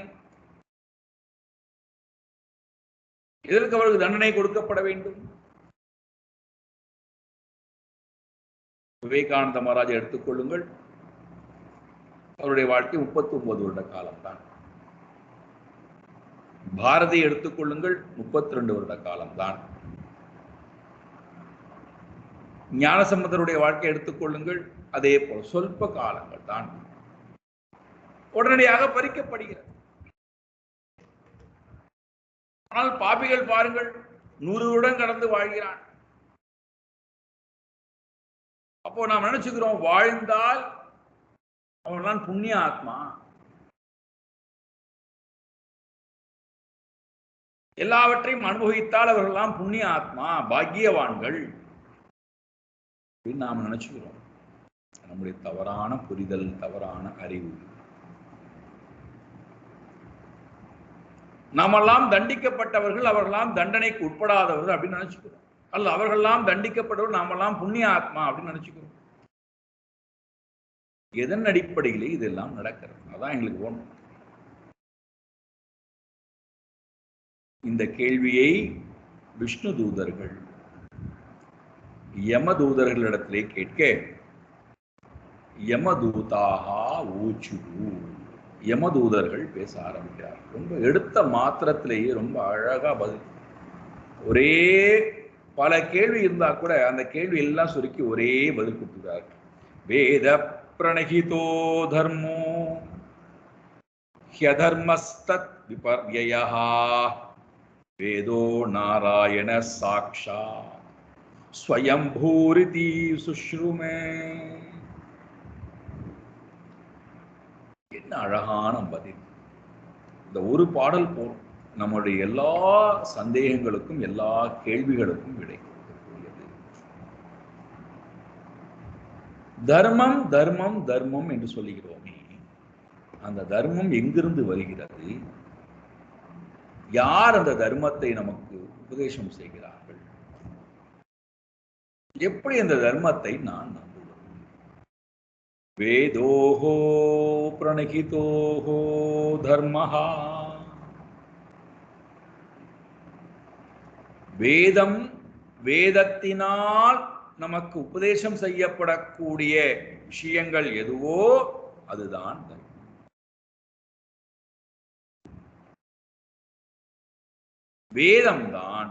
எதற்கு அவர்களுக்கு தண்டனை கொடுக்கப்பட வேண்டும்? விவேகானந்த மகாராஜை எடுத்துக்கொள்ளுங்கள். அவருடைய வாழ்க்கை 39 வருட காலம்தான். பாரதி எடுத்துக்கொள்ளுங்கள், 32 வருட காலம்தான். ஞானசம்பந்தருடைய வாழ்க்கை எடுத்துக்கொள்ளுங்கள், அதே போல சொல்ப காலங்கள் தான். உடனடியாக பறிக்கப்படுகிறது. ஆனால் பாபிகள் பாருங்கள், 100 வருடம் கடந்து வாழ்கிறான். அப்போ நாம் நினைச்சுக்கிறோம், வாழ்ந்தால் அவன்தான் புண்ணிய ஆத்மா, எல்லாவற்றையும் அனுபவித்தால் அவர்கள்லாம் புண்ணிய ஆத்மா, பாக்கியவான்கள் அப்படின்னு நாம் நினைச்சுக்கிறோம். நம்முடைய தவறான புரிதல், தவறான அறிவு. நாமெல்லாம் தண்டிக்கப்பட்டவர்கள், அவர்களெல்லாம் தண்டனைக்கு உட்படாதவர்கள் அப்படின்னு நினைச்சுக்கிறோம். அல்ல, அவர்களெல்லாம் தண்டிக்கப்பட்டவர்கள், நாமெல்லாம் புண்ணிய ஆத்மா அப்படின்னு நினைச்சுக்கிறோம். எதன் அடிப்படையிலே இதெல்லாம் நடக்கிறது? அதான் எங்களுக்கு வேணும். இந்த கேள்வியை விஷ்ணு தூதர்கள் யமதூதர்களிடத்திலே கேட்க, யமதூதாகா ஊச்சு, யமதூதர்கள் பேச ஆரம்பிக்கிறார். ரொம்ப எடுத்த மாத்திரத்திலேயே ரொம்ப அழகா பதில். ஒரே பல கேள்வி இருந்தா கூட அந்த கேள்வி எல்லாம் சுருக்கி ஒரே பதில் கொடுத்துறார். வேத பிரணகிதோ தர்மோ ஹ்யதர்மஸ்தத் விபர்யயஹ வேதோ நாராயண சாக்ஷா ஸ்வயம்பூரிதி சுஷ்ருமே. என்ன அழகான பதில்! இந்த ஒரு பாடல் போல் நம்முடைய எல்லா சந்தேகங்களுக்கும், எல்லா கேள்விகளுக்கும் விடை கொடுக்கக்கூடியது. தர்மம் தர்மம் தர்மம் என்று சொல்லுகிறோமே, அந்த தர்மம் எங்கிருந்து வருகிறது? யார் அந்த தர்மத்தை நமக்கு உபதேசம் செய்கிறார்கள்? எப்படி அந்த தர்மத்தை நான் நம்புவது? வேதோஹோ பிரணகிதோஹோ தர்மஹா. வேதம், வேதத்தினால் நமக்கு உபதேசம் செய்யப்படக்கூடிய விஷயங்கள் எதுவோ அதுதான் தர்மம். வேதம் தான்,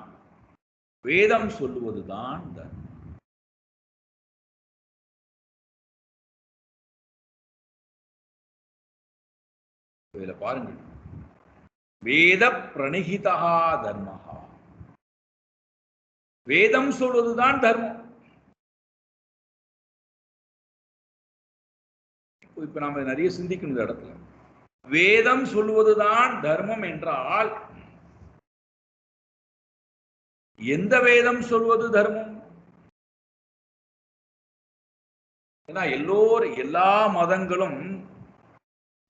வேதம் சொல்லுவதுதான் தர்மம். இதுல பாருங்கள், வேத பிரணிகிதா தர்மஹா. வேதம் சொல்வதுதான் தர்மம். இப்ப நாம நிறைய சிந்திக்கணும் இந்த இடத்துல. வேதம் சொல்வதுதான் தர்மம் என்றால் எந்த வேதம் சொல்வது தர்மம்? ஏன்னா எல்லா மதங்களும்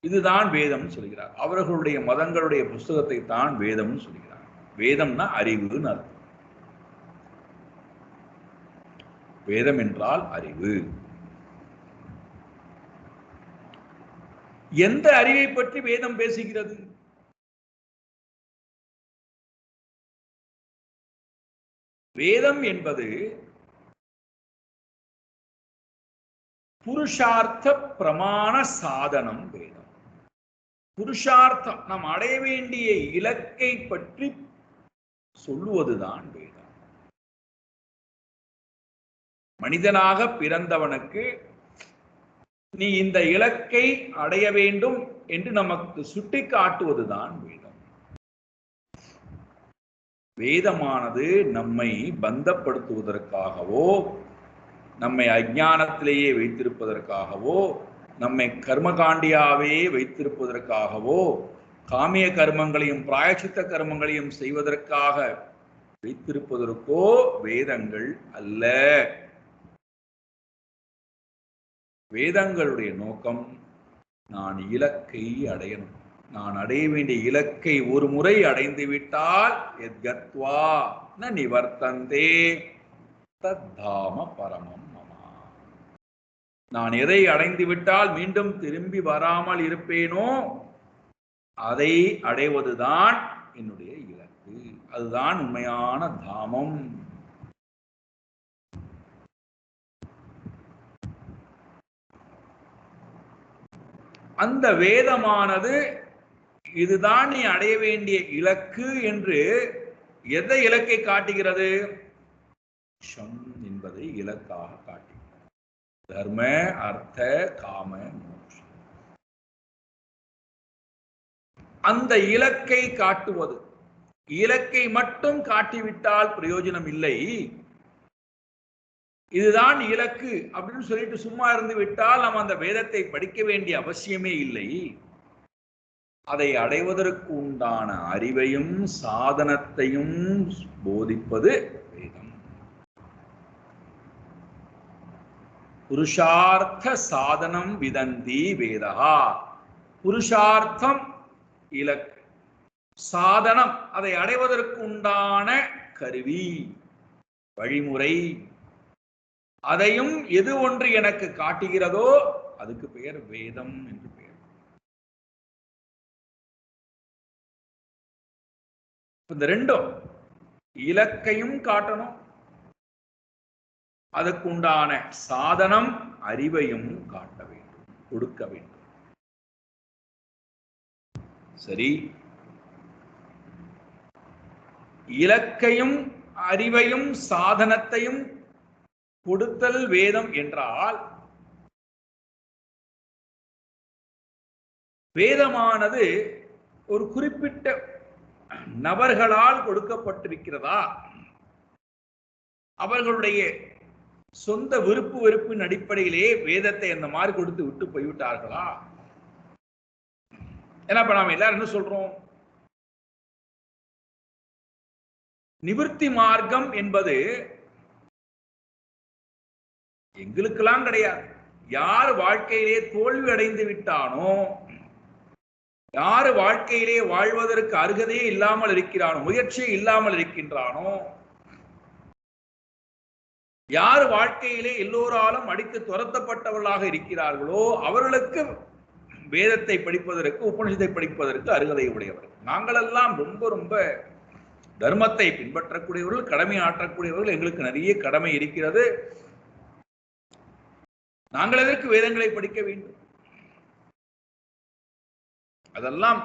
இதுதான் வேதம் சொல்கிறார். அவர்களுடைய மதங்களுடைய புஸ்தகத்தை தான் வேதம் சொல்கிறார். வேதம்னா அறிவுன்னு அர்த்தம். வேதம் என்றால் அறிவு. எந்த அறிவை பற்றி வேதம் பேசுகிறது? வேதம் என்பது புருஷார்த்த பிரமாண சாதனம். வேதம் புருஷார்த்தம், நாம் அடைய வேண்டிய இலக்கை பற்றி சொல்லுவதுதான் வேதம். மனிதனாக பிறந்தவனுக்கு நீ இந்த இலக்கை அடைய வேண்டும் என்று நமக்கு சுட்டி காட்டுவதுதான் வேதம். வேதமானது நம்மை பந்தப்படுத்துவதற்காகவோ, நம்மை அஞ்ஞானத்திலேயே வைத்திருப்பதற்காகவோ, நம்மை கர்மகாண்டியாவே வைத்திருப்பதற்காகவோ, காமிய கர்மங்களையும் பிராயச்சித்த கர்மங்களையும் செய்வதற்காக வைத்திருப்பதற்கோ வேதங்கள் அல்ல. வேதங்களுடைய நோக்கம் நான் இலக்கை அடையணும். நான் அடைய வேண்டிய இலக்கை ஒரு முறை அடைந்து விட்டால் எத்கத்வா ந நிவர்த்தந்தே தத்தாம பரமம் மமா. நான் எதை அடைந்து விட்டால் மீண்டும் திரும்பி வராமல் இருப்பேனோ அதை அடைவதுதான் என்னுடைய இலக்கு. அதுதான் உண்மையான தாமம். அந்த வேதமானது இதுதான் நீ அடைய வேண்டிய இலக்கு என்று எதை இலக்கை காட்டுகிறது? ஷம் என்பதை இலக்காக காட்டுகிறது. தர்ம அர்த்த காம மோட்சம். அந்த இலக்கை காட்டுவது. இலக்கை மட்டும் காட்டிவிட்டால் பிரயோஜனம் இல்லை. இதுதான் இலக்கு அப்படின்னு சொல்லிட்டு சும்மா இருந்து விட்டால் நாம் அந்த வேதத்தை படிக்க வேண்டிய அவசியமே இல்லை. அதை அடைவதற்கு உண்டான அறிவையும் சாதனத்தையும் போதிப்பது வேதம். புருஷார்த்த சாதனம் விதந்தி வேதா. புருஷார்த்தம் இலக்கு, சாதனம் அதை அடைவதற்கு உண்டான கருவி, வழிமுறை. அதையும் எது ஒன்று எனக்கு காட்டுகிறதோ அதுக்கு பெயர் வேதம் என்று பெயர். இந்த ரெண்டும், இலக்கையும் காட்டணும், அதுக்குண்டான சாதனம் அறிவையும் காட்ட வேண்டும், கொடுக்க வேண்டும். சரி, இலக்கையும் அறிவையும் சாதனத்தையும் கொடுத்தல் வேதம் என்றால், வேதமானது ஒரு குறிப்பிட்ட நபர்களால் கொடுக்கப்பட்டிருக்கிறதா? அவர்களுடைய சொந்த விருப்பு வெறுப்பின் அடிப்படையிலே வேதத்தை அந்த மாதிரி கொடுத்து விட்டு போய்விட்டார்களா? ஏன்னா இப்ப நாம எல்லாரும் என்ன சொல்றோம்? நிவர்த்தி மார்க்கம் என்பது எங்களுக்கெல்லாம் கிடையாது. யார் வாழ்க்கையிலே தோல்வி அடைந்து விட்டானோ, யாரு வாழ்க்கையிலே வாழ்வதற்கு அருகதையே இல்லாமல் இருக்கிறானோ, முயற்சியே இல்லாமல் இருக்கின்றானோ, யார் வாழ்க்கையிலே எல்லோராலும் அடித்து துரத்தப்பட்டவர்களாக இருக்கிறார்களோ அவர்களுக்கு வேதத்தை படிப்பதற்கு, உபநிஷத்தை படிப்பதற்கு அருகதை உடையவர். நாங்களெல்லாம் ரொம்ப ரொம்ப தர்மத்தை பின்பற்றக்கூடியவர்கள், கடமை ஆற்றக்கூடியவர்கள். எங்களுக்கு நிறைய கடமை இருக்கிறது. நாங்கள் எதற்கு வேதங்களை படிக்க வேண்டும்? அதெல்லாம்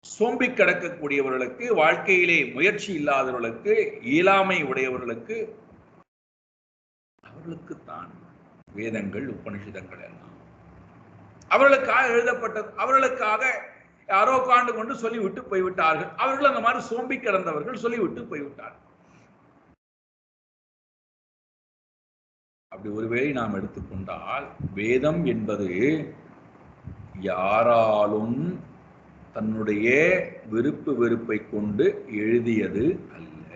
சோம்பி கிடக்கக்கூடியவர்களுக்கு, வாழ்க்கையிலே முயற்சி இல்லாதவர்களுக்கு, இயலாமை உடையவர்களுக்கு, அவர்களுக்குத்தான் வேதங்கள் உபநிஷதங்கள் எல்லாம். அவர்களுக்காக எழுதப்பட்டது. அவர்களுக்காக யாரோ காண்டு கொண்டு சொல்லிவிட்டு போய்விட்டார்கள். அவர்கள் அந்த மாதிரி சோம்பி கிடந்தவர்கள் சொல்லிவிட்டு போய்விட்டார்கள். அப்படி ஒருவேளை நாம் எடுத்துக்கொண்டால், வேதம் என்பது யாராலும் தன்னுடைய விருப்பு வெறுப்பை கொண்டு எழுதியது அல்ல.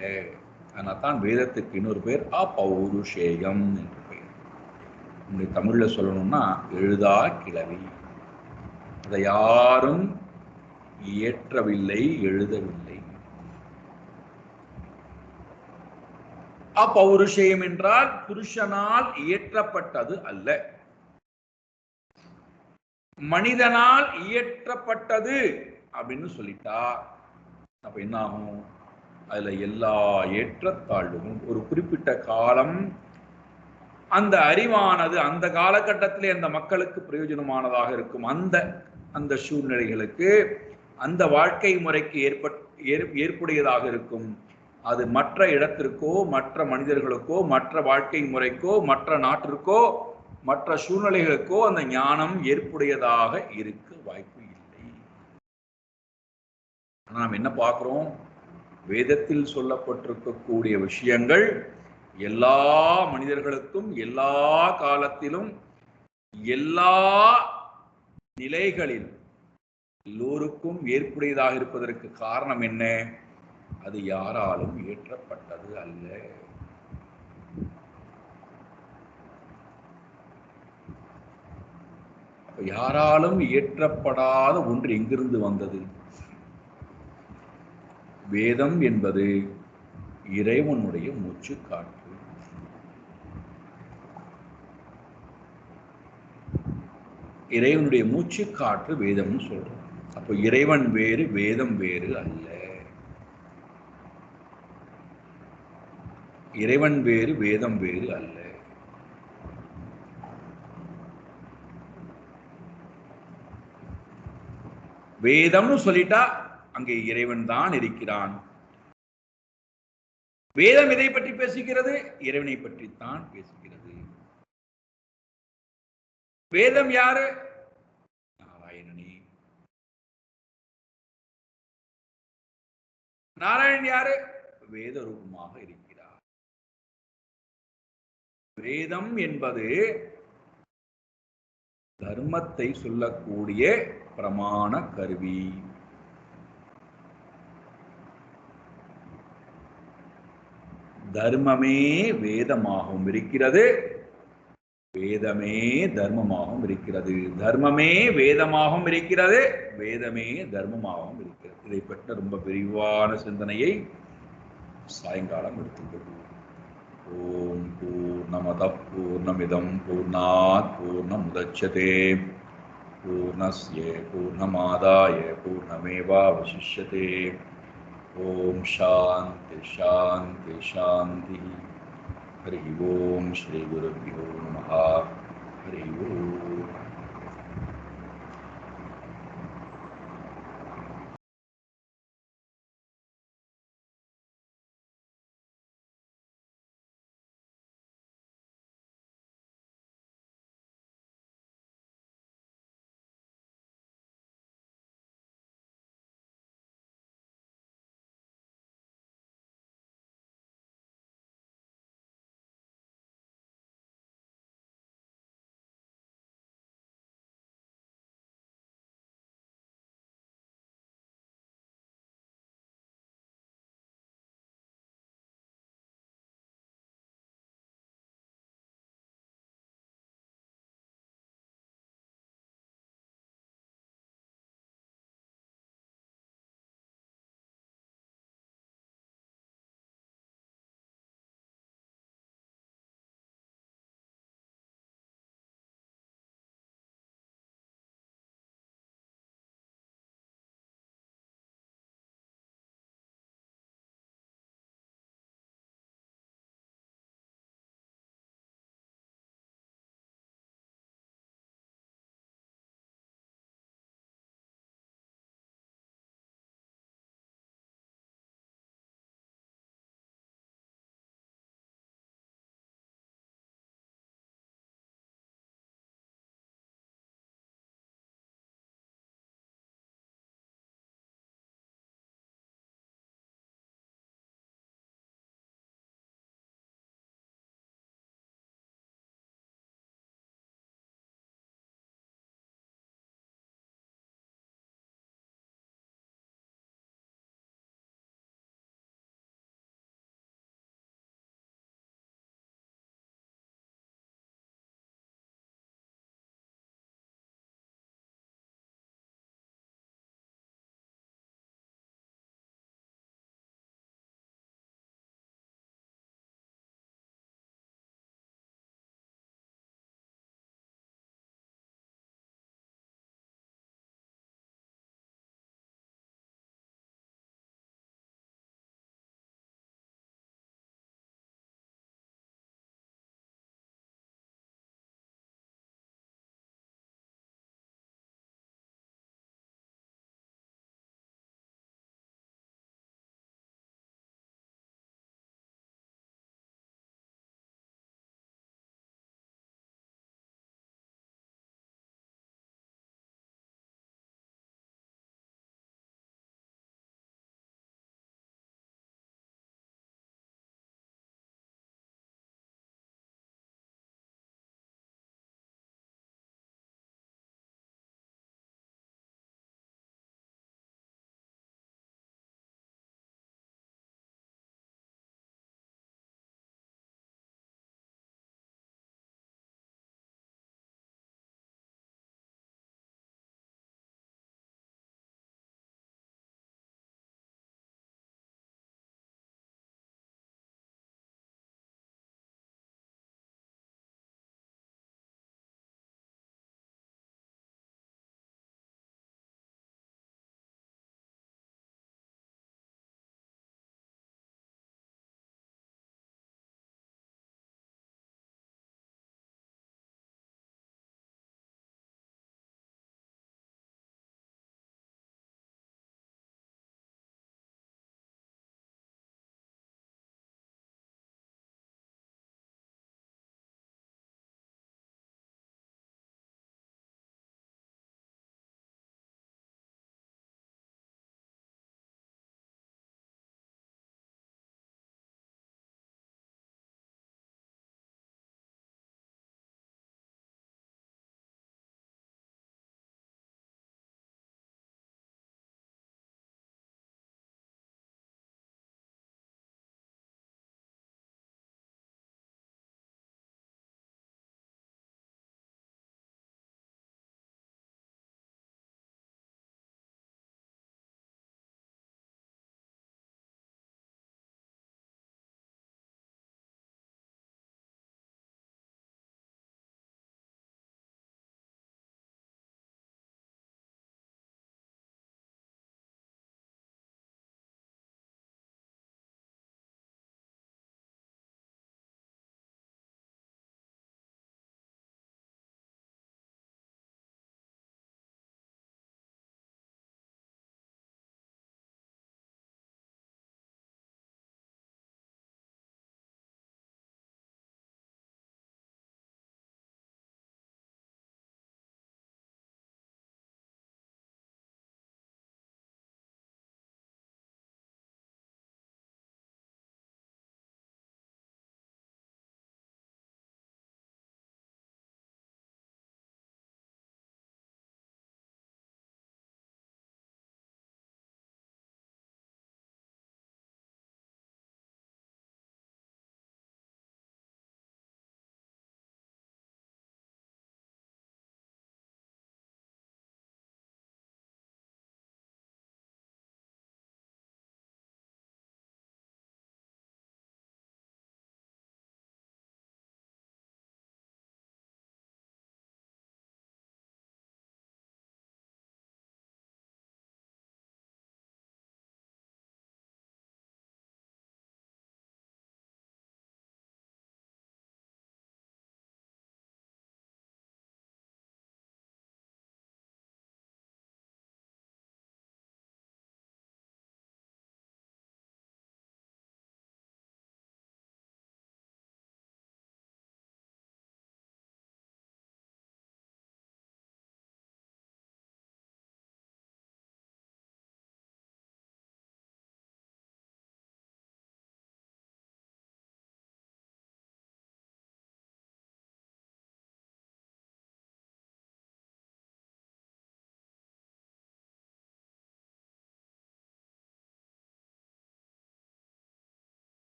ஆனால் தான் வேதத்துக்கு இன்னொரு பேர் அப்பௌருஷேயம் என்று பெயர். தமிழ்ல சொல்லணும்னா எழுதா கிளவி. அதை யாரும் இயற்றவில்லை, எழுதவில்லை. அப்பௌருஷேயம் என்றால் புருஷனால் இயற்றப்பட்டது அல்ல, மனிதனால் இயற்றப்பட்டது அப்படின்னு சொல்லிட்டா அப்ப என்ன ஆகும்? அதுல எல்லா ஏற்றத்தாழ்வும் ஒரு குறிப்பிட்ட காலம் அந்த அறிவானது அந்த காலகட்டத்திலே அந்த மக்களுக்கு பிரயோஜனமானதாக இருக்கும். அந்த அந்த சூழ்நிலைகளுக்கு அந்த வாழ்க்கை முறைக்கு ஏற்புடையதாக இருக்கும். அது மற்ற இடத்திற்கோ மற்ற மனிதர்களுக்கோ மற்ற வாழ்க்கை முறைக்கோ மற்ற நாட்டிற்கோ மற்ற சூழ்நிலைகளுக்கோ அந்த ஞானம் ஏற்புடையதாக இருக்க வாய்ப்பு இல்லை. நாம் என்ன பார்க்கிறோம்? வேதத்தில் சொல்லப்பட்டிருக்கக்கூடிய விஷயங்கள் எல்லா மனிதர்களுக்கும் எல்லா காலத்திலும் எல்லா நிலைகளிலும் எல்லோருக்கும் ஏற்புடையதாக இருப்பதற்கு காரணம் என்ன? அது யாராலும் இயற்றப்பட்டது அல்ல. யாராலும் இயற்றப்படாத ஒன்று எங்கிருந்து வந்தது? வேதம் என்பது இறைவனுடைய மூச்சு காற்று. இறைவனுடைய மூச்சு காற்று வேதம்னு சொல்றோம். அப்போ இறைவன் வேறு வேதம் வேறு அல்ல. இறைவன் வேறு வேதம் வேறு அல்ல. வேதம்னு சொல்லிட்டா அங்கே இறைவன் தான் இருக்கிறான். வேதம் எதை பற்றி பேசுகிறது? இறைவனை பற்றித்தான் பேசுகிறது. வேதம் யாரு? நாராயணனே. நாராயணன் யாரு? வேத ரூபமாக இருக்கிறார். வேதம் என்பது தர்மத்தை சொல்லக்கூடிய பிரமாண கருவி. தர்மமே வேதமாகவும் இருக்கிறது, வேதமே தர்மமாகவும் இருக்கிறது. தர்மமே வேதமாகவும் இருக்கிறது, வேதமே தர்மமாகவும் இருக்கிறது. இதை பற்றி ரொம்ப விரிவான சிந்தனையை சாயங்காலம் எடுத்துக்கொள்வோம். ஓம் பூர்ணமத பூர்ணமிதம் பூர்ணாத் பூர்ணமுதச்யதே பூர்ணஸ்ய பூர்ணமாதாய பூர்ணமேவாவசிஷ்யதே. ஓம் சாந்தி சாந்தி சாந்தி. ஹரி ஓம் ஸ்ரீ குருभ्यो நமः. ஹரி ஓம்.